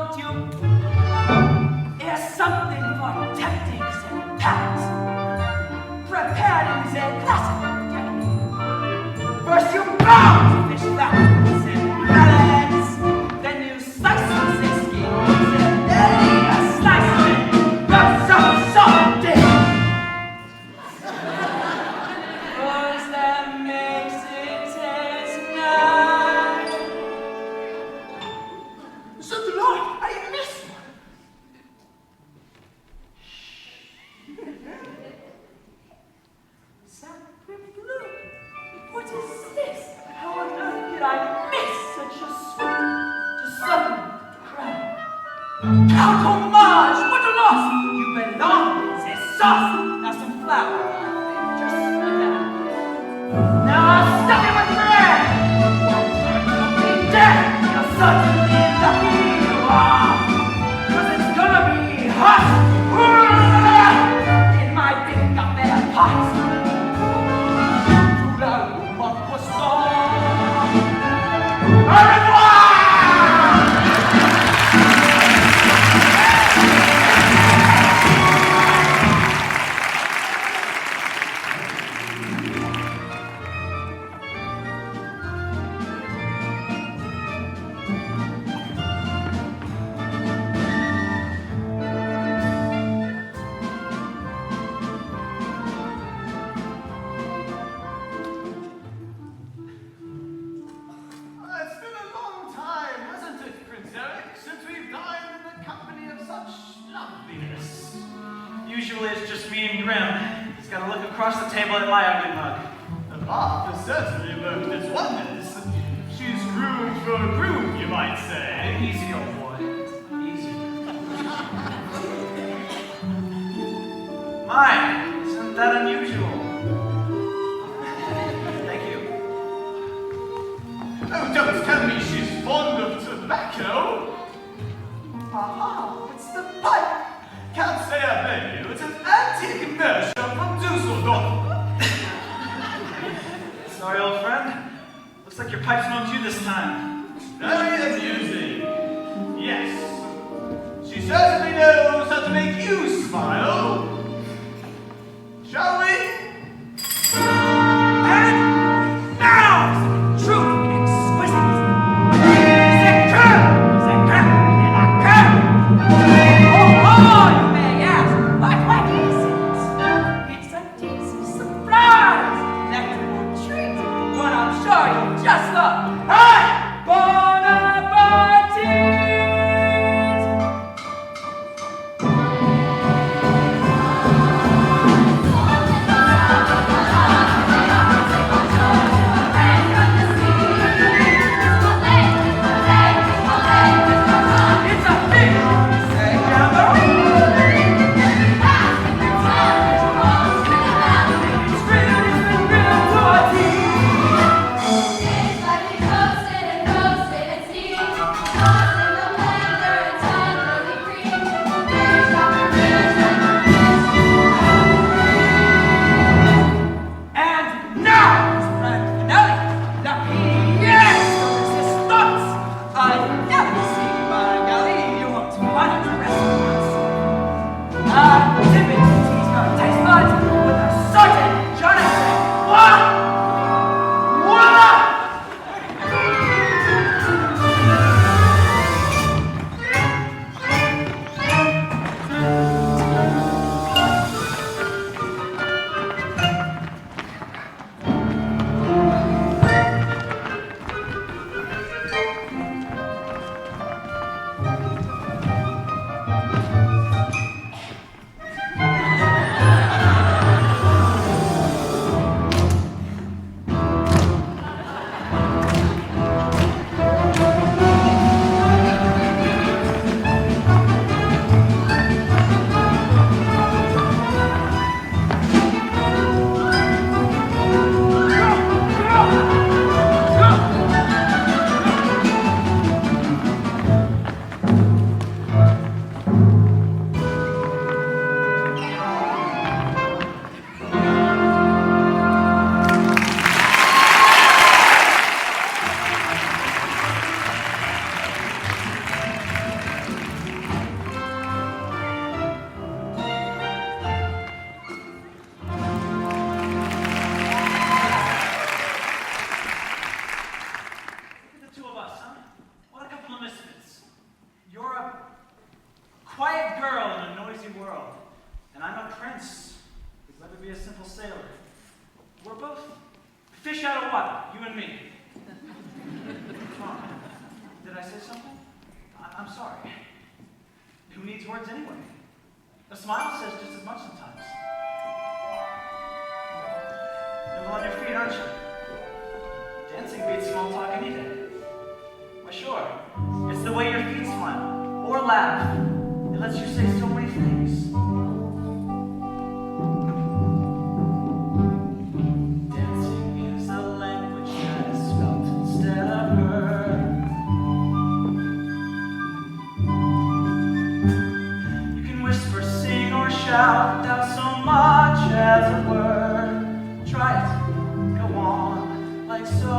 don't you? Here's something for tactics and patterns, prepared in the classic technique. First you bound fish flappers and melons, then you slice the 6 skins, and then you slice it, got some salty. Cause that makes it taste nice. So the Lord, I missed one. Sapphire blue. What is this? How on earth did I miss such a sweet, a sudden crown? Count homage, what a loss! You belong, c'est sauce. Now some flour, just like that. Now I'll stuff it with bread. Be dead, you're certainly lucky you are. 'Cause it's gonna be hot in my big affair pot. To la room croissant. Au revoir! It's been a long time, hasn't it, Prince Eric, since we've dined in the company of such loveliness? Usually it's just me and Grim. He's got to look across the table at my ugly mug. The bath has certainly worked its wonders. She's groomed for a groom, you might say. Easy, old boy. Easy. My, isn't that unusual? Thank you. Oh, don't tell me she's fond of tobacco. Aha, it's the pipe. Can't say I blame you. It's an antique meerschaum from Dusseldorf. Sorry, old friend. Looks like your pipe smoked you this time. Very amusing. Yes. She certainly knows how to make you smile. Shall we? And now, truly exquisite. C'est que, oh, you may ask, but what is it? It's a tasty surprise, delectable treat, one I'm sure you just love. Hey, Bonaparte! noisy world, and I'm a prince who'd rather be a simple sailor. We're both fish out of water, you and me. Come on. Did I say something? I'm sorry. Who needs words anyway? A smile says just as much sometimes. You're on your feet, aren't you? Dancing beats small talk any day. Why, sure. It's the way your feet smile or laugh. It lets you say so many things. Dancing is a language that is felt instead of heard. You can whisper, sing, or shout without so much as a word. Try it. Go on, like so.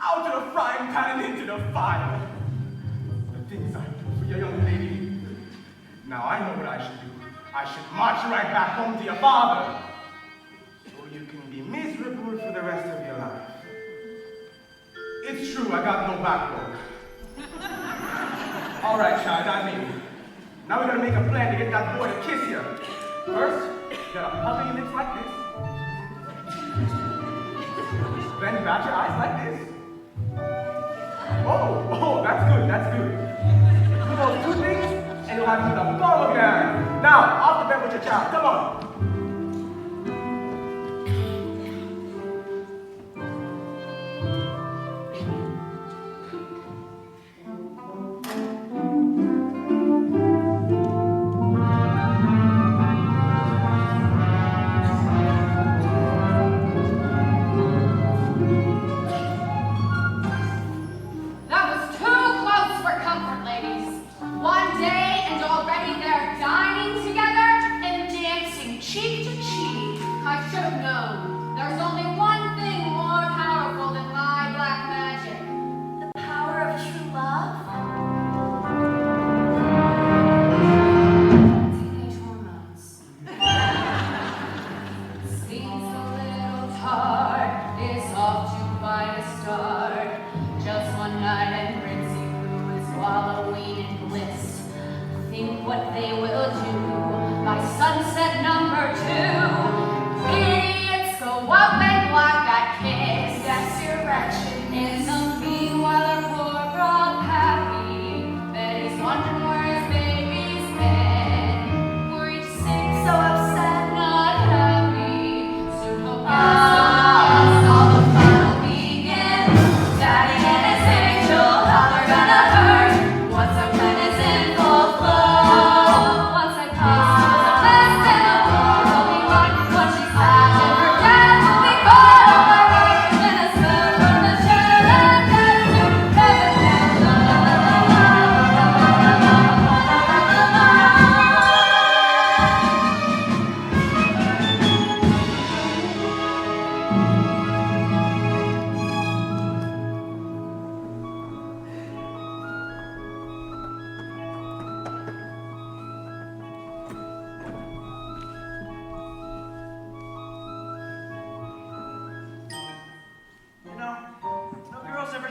Out of the frying pan and into the fire. The things I do for your young lady. Now I know what I should do. I should march right back home to your father. So you can be miserable for the rest of your life. It's true, I got no backbone. All right, child, I mean. Now we gotta make a plan to get that boy to kiss you. First, you gotta pucker your lips like this. Then bat your eyes like this. Oh, that's good, that's good. Do those two things, and you'll have you the ball again. Now, off the bed with your child, come on.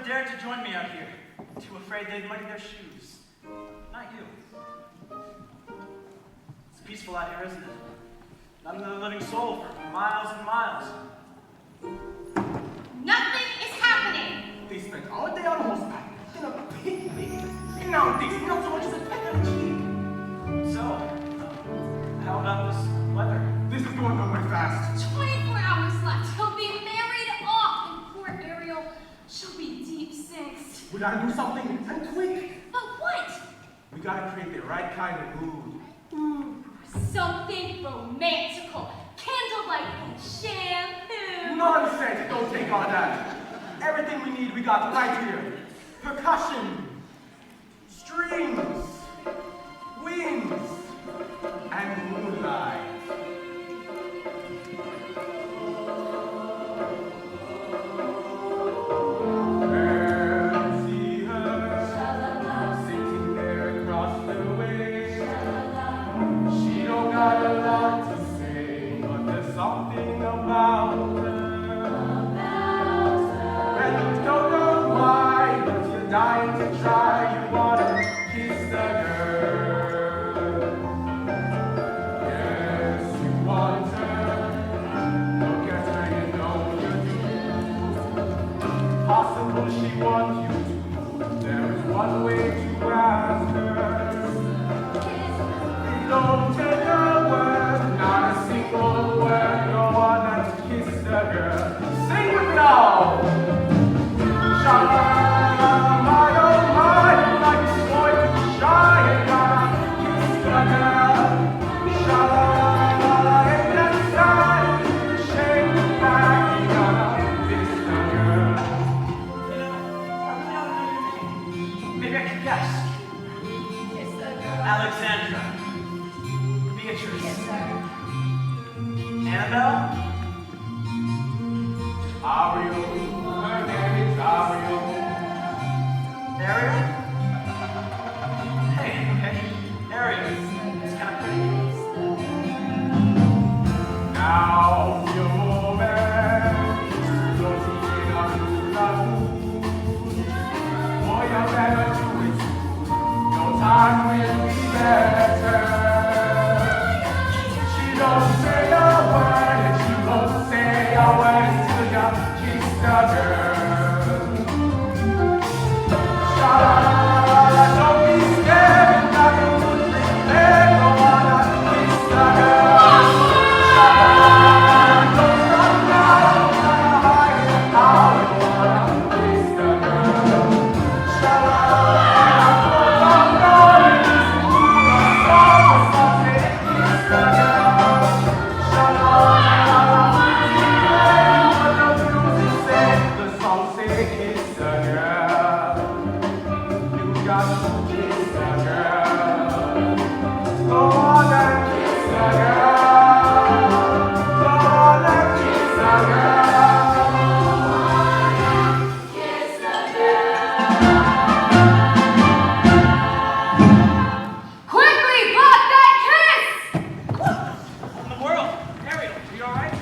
Dared to join me out here. Too afraid they'd muddy their shoes. Not you. It's peaceful out here, isn't it? Not another living soul for miles and miles. Nothing is happening. They spent all day on horseback in a picnic. And nowadays, not so much as a peck of cheek. So, how about this weather? This is going nowhere fast. 24 hours left. He'll be married off. And poor Ariel, she'll be deep sinks. We gotta do something, and quick. But what? We gotta create the right kind of mood. Something romantical. Candlelight and shampoo. Nonsense, don't take all that. Everything we need, we got right here. Percussion, strings, winds, and moonlight. Dying to try, you wanna kiss the girl. Yes, you want her. Look at her, you know you do. Possible she wants you to. There is one way to ask her. Don't take a word, not a single word. You wanna kiss the girl. Sing with me now. Sha-la. Alexandra. Beatrice. Annabelle. Ariel. Boy, you better do it. Your time will be better. She don't say a word, and she won't say a word until you kiss the girl. Sha-la-la-la-la, don't be scared, nothing to prepare. Go on and kiss the girl. Sha-la-la-la-la, don't stop now, don't try to hide it. Now go on and kiss the girl. Sha-la-la-la-la, don't stop now, listen to the song, the song say kiss the girl. Sha-la-la-la-la, what the music say, the song say kiss the girl. You got to kiss the girl. Go on and kiss the girl. Go on and kiss the girl. Quickly, block that kiss! What in the world? Ariel, are you alright?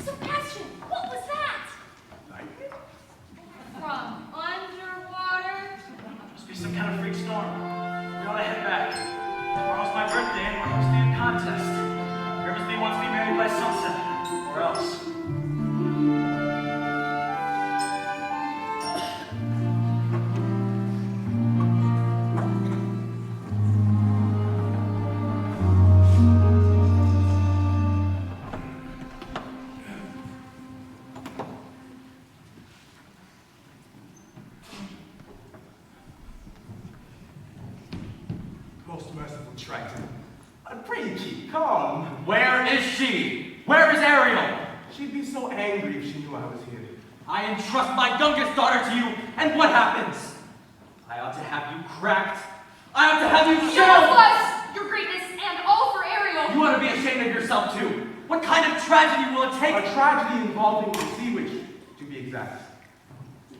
Sebastian, what was that? From underwater? Must be some kind of freak storm. We ought to head back. Tomorrow's my birthday and we're hosting a contest. Grimsby wants to be married by sunset. Or else. Most merciful Triton, I pray you keep calm. Where is she? Where is Ariel? She'd be so angry if she knew I was here. I entrust my youngest daughter to you, and what happens? I ought to have you cracked. I ought to have you Your shelled. plus, your greatness, and all for Ariel. You ought to be ashamed of yourself, too. What kind of tragedy will it A take? tragedy involving the sea witch, to be exact.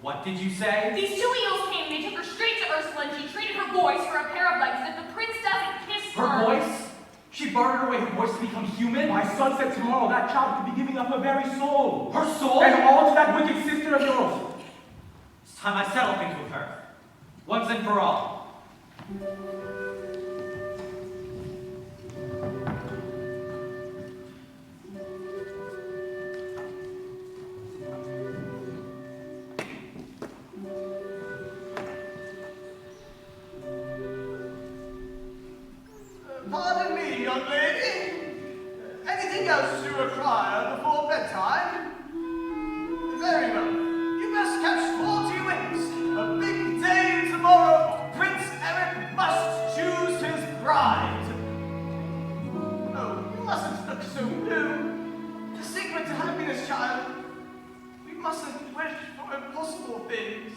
What did you say? These two eels came, they took her straight to Ursula, and she traded her voice for a pair of legs. And if the prince doesn't kiss her... Her voice? She bartered away her voice to become human? My son said tomorrow that child could be giving up her very soul. Her soul? And all to that wicked sister of yours. It's time I settle things with her. Once and for all. Pardon me, young lady. Anything else you require before bedtime? Very well. You must catch 40 winks. A big day tomorrow. Prince Eric must choose his bride. Oh, you mustn't look so blue. The secret to happiness, child. We mustn't wish for impossible things.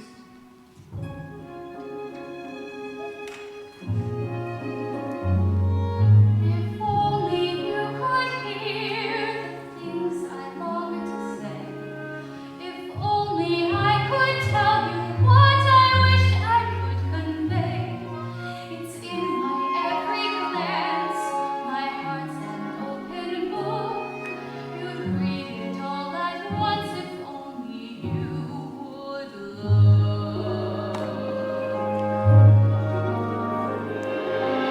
If only you could hear the things I long to say. If only I could tell you what I wish I could convey. It's in my every glance, my heart's an open book. You'd read it all at once if only you would look.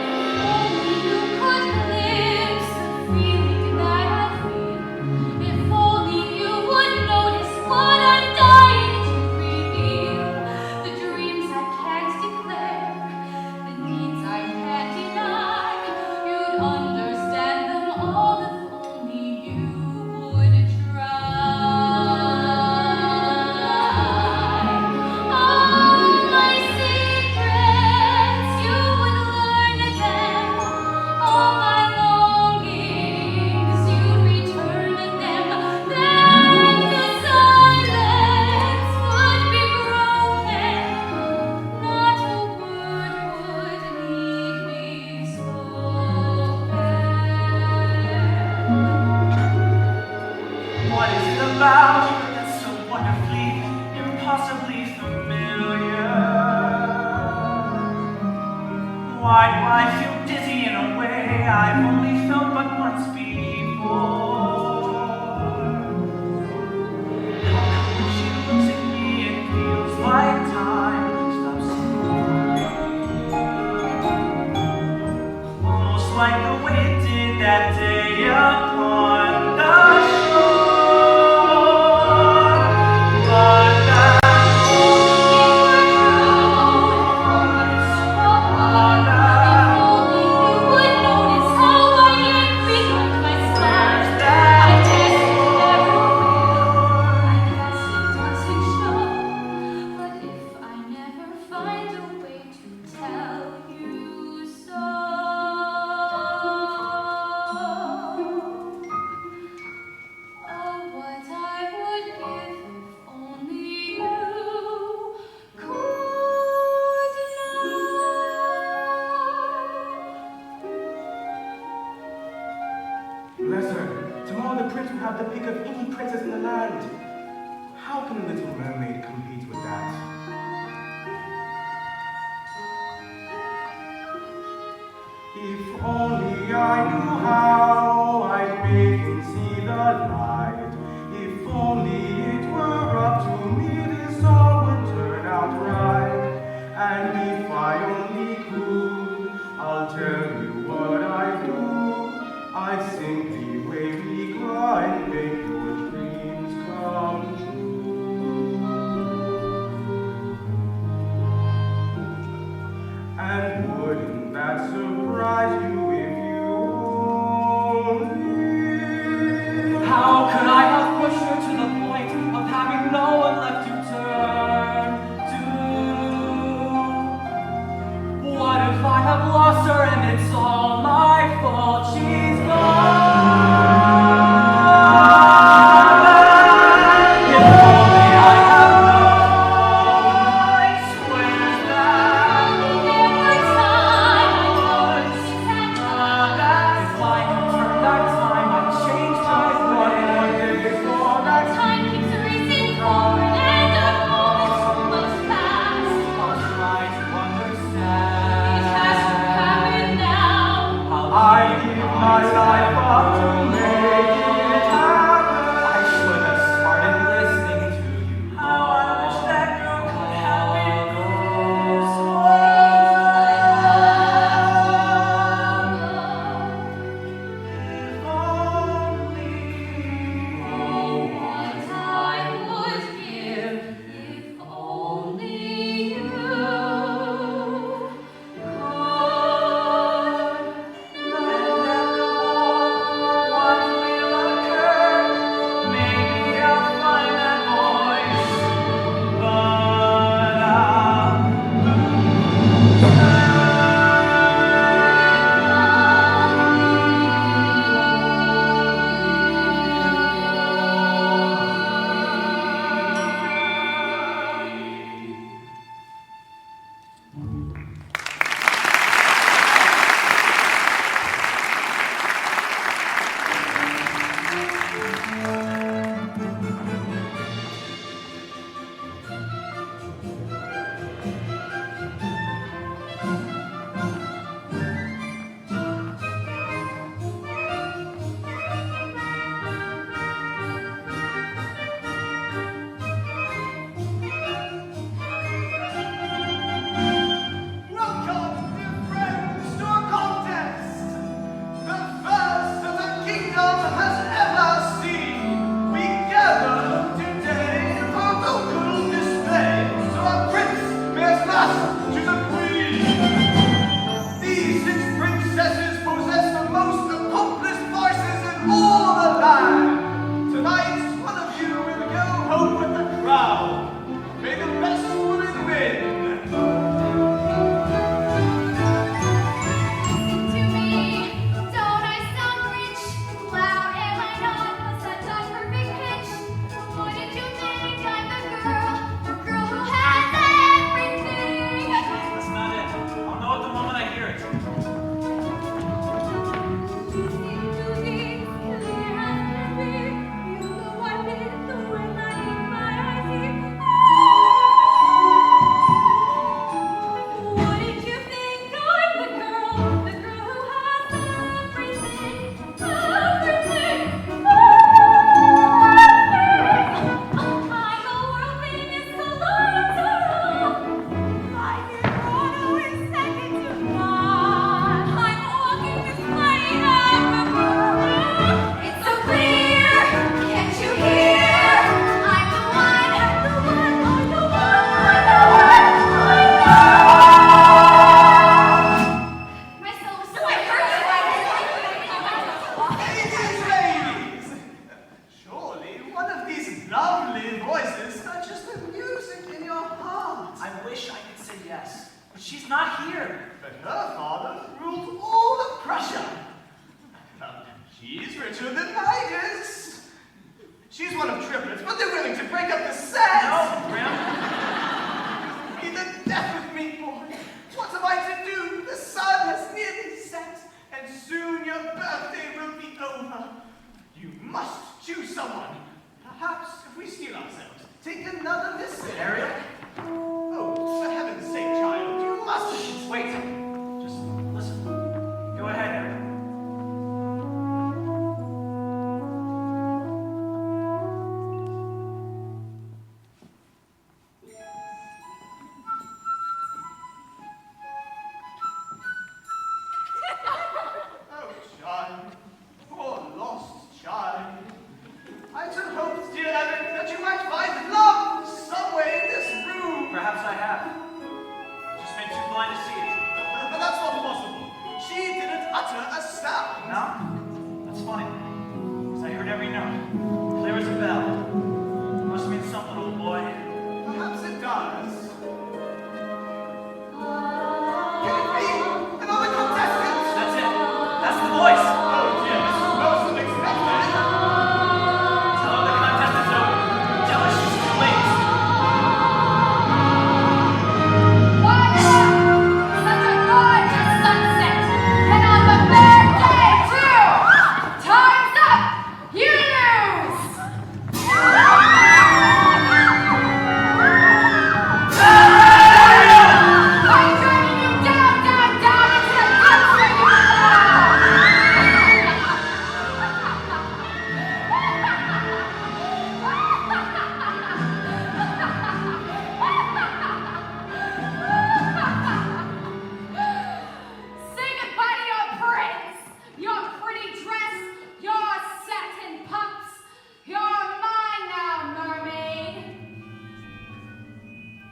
If only you could glimpse the feeling that I feel. If only you would notice what I'm dying to reveal. The dreams I can't declare, the needs I can't deny. You'd understand them all if only you would try. All my secrets, you would learn them. All my longings, you'd return them. Then the silence would be broken. Not a word would need be spoken. What is it about you that's so wonderfully, impossibly familiar? Why do I feel dizzy in a way I've only felt but once before? How come when she looks at me,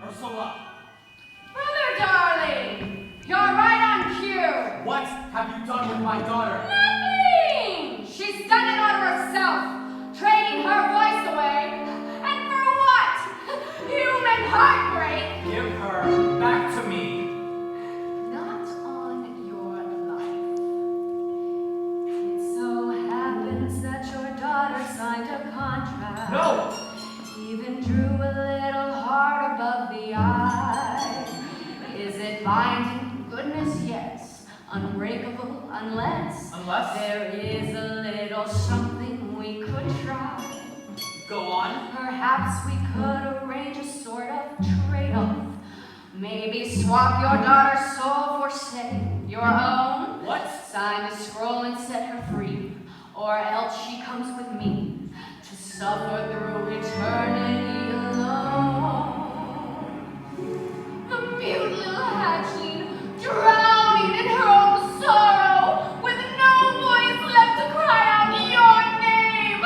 Ursula! Brother darling, you're right on cue. What have you done with my daughter? Nothing! She's done it on herself, trading her voice away. And for what? Human heartbreak. Give her back to me. Not on your life. It so happens that your daughter signed a contract. No! Even drew a little heart above the eye. Is it binding? Goodness, yes. Unbreakable, unless there is a little something we could try. Go on. Perhaps we could arrange a sort of trade-off. Maybe swap your daughter's soul for, say, your own. What? Sign the scroll and set her free. Or else she comes with me to suffer through eternity alone. The mute little hatchling, drowning in her own sorrow, with no voice left to cry out your name.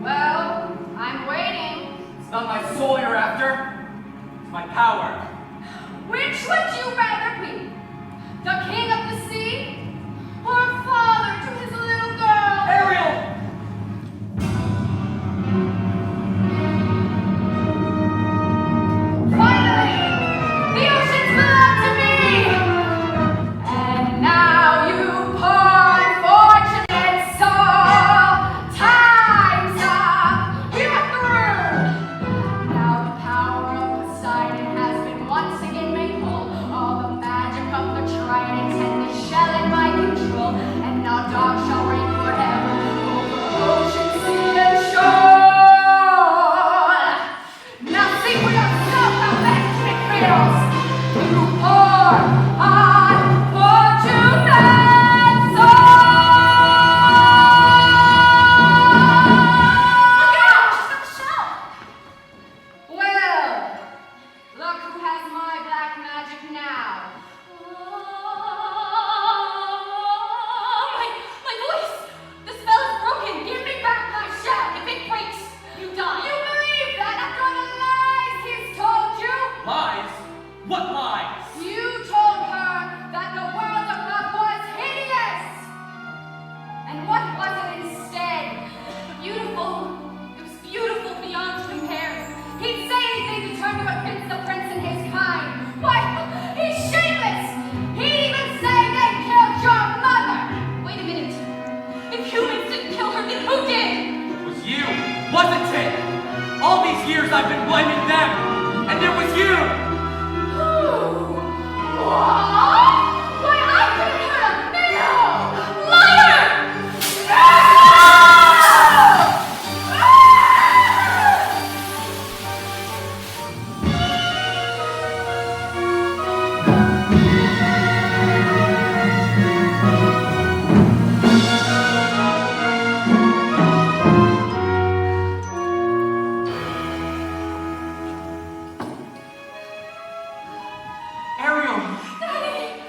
Well, I'm waiting. It's not my soul you're after. It's my power. Which would you rather be? The king of the sea? Or a father to his little girl? Ariel! Finally, the oceans belong to me! And now you poor unfortunate soul, time's up, you're through! Now the power of Poseidon has been once again made whole. All the magic of the trident and the shell in my control. And now dogs shall reign forever over ocean, sea, and shore. Now sing with yourself, affectionate cradles, you poor unfortunate soul. Look out! She's got the shell. Well, look who has my black magic now. My voice! The spell is broken! Give me back my shell! If it breaks, you die! You believe that after all the lies he's told you? Lies? What lies? You told her that the world of love was hideous! And what was it instead? Beautiful! It was beautiful beyond compare! He'd say anything to turn to against the prince and his kind. Why, he's shameless! He'd even say they killed your mother! Wait a minute! If humans didn't kill her, then who did? It was you, wasn't it? All these years I've been blaming them, and it was you! What? Why, I couldn't hurt a nail! Liar! Ariel! Daddy!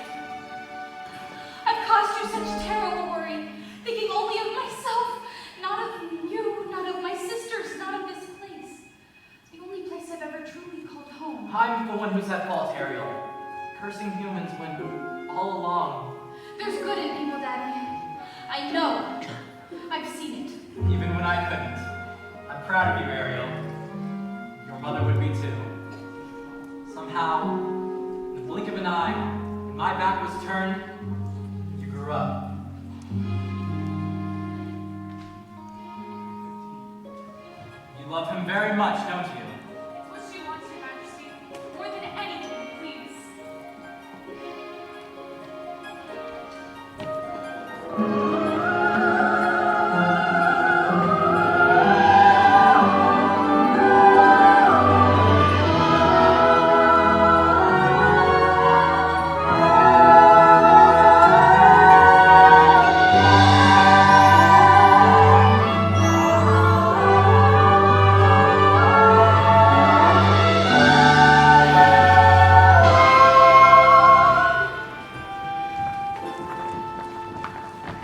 I've caused you such terrible worry, thinking only of myself, not of you, not of my sisters, not of this place. The only place I've ever truly called home. I'm the one who's at fault, Ariel. Cursing humans when all along, There's good in people, Daddy. I know. I've seen it. even when I couldn't. I'm proud of you, Ariel. Your mother would be too. Somehow, in the blink of an eye, when my back was turned, you grew up. You love him very much, don't you? It's what she wants, Your Majesty. More than anything, please.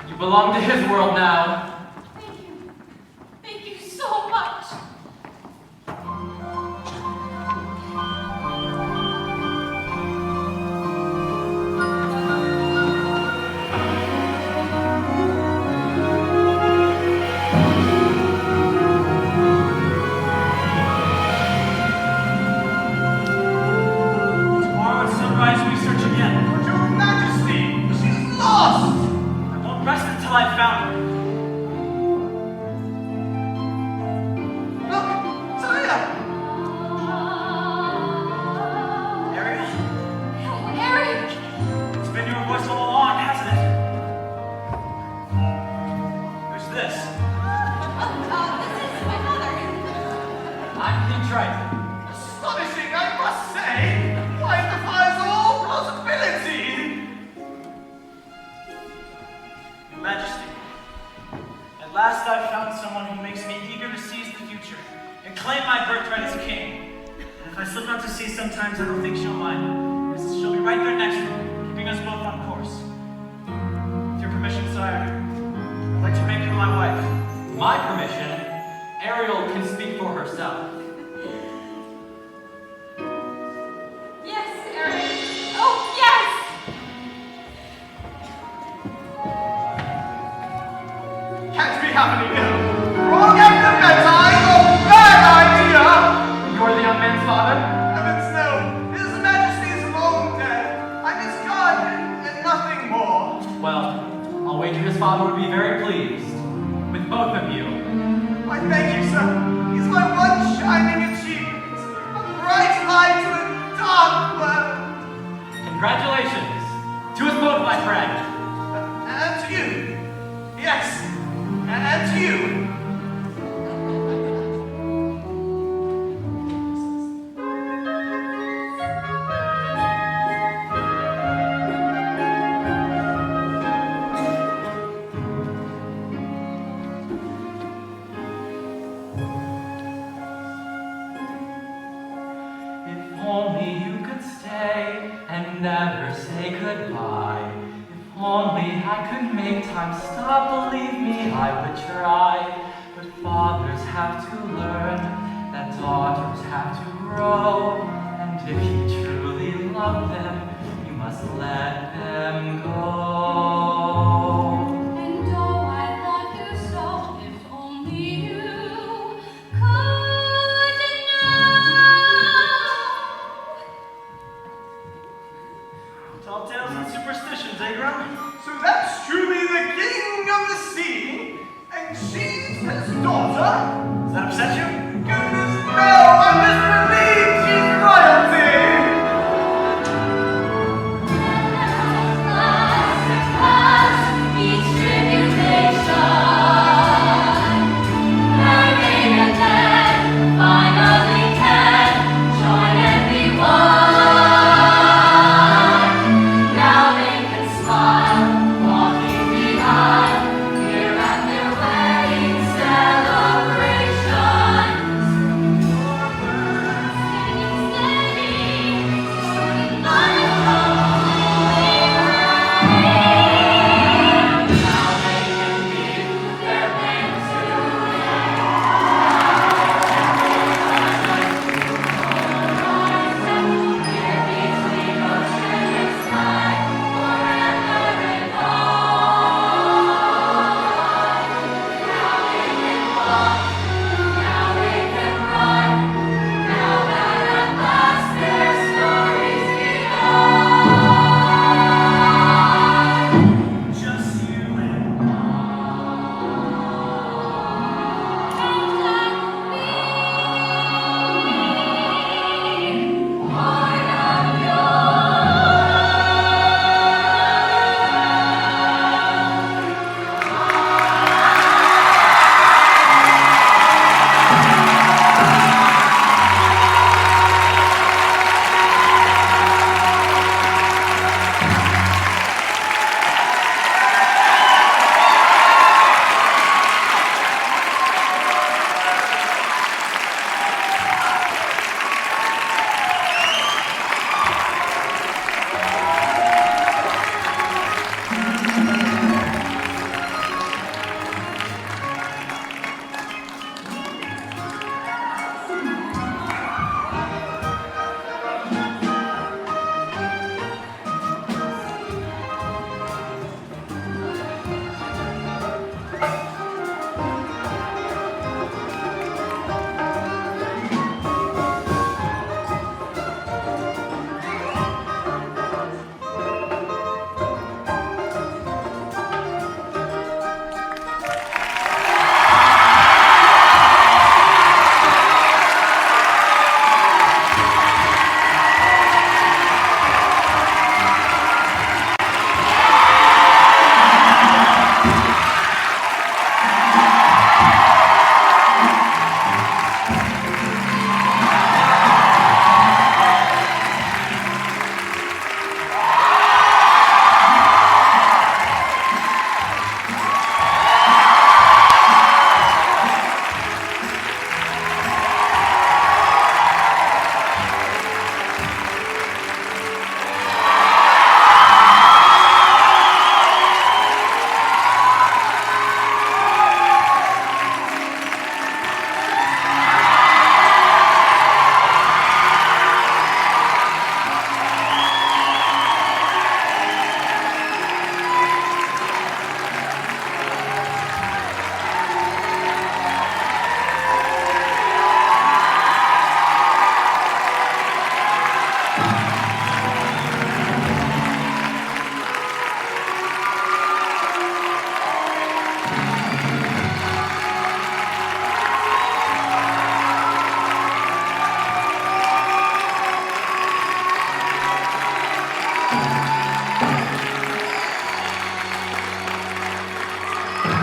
You belong to his world now. Thank you. Thank you so much. If I slip out to sea sometimes, I don't think she'll mind. She'll be right there next to me, keeping us both on course. With your permission, sire, I'd like to make her my wife. My permission? Ariel can speak for herself. Yes, Ariel. Oh, yes! Can't we have any wrong after bedtime? Oh, bad idea! You're the young man's father? Heavens no, His Majesty is long dead. I'm his guardian and nothing more. Well, I'll wager his father would be very pleased with both of you. I thank you, sir. He's my one shining achievement. A bright light in a dark world. Congratulations to us both, my friend. And to you. Yes, and to you. If only you could stay and never say goodbye. If only I could make time stop, believe me, I would try. But fathers have to learn that daughters have to grow. And if you truly love them, you must let them go.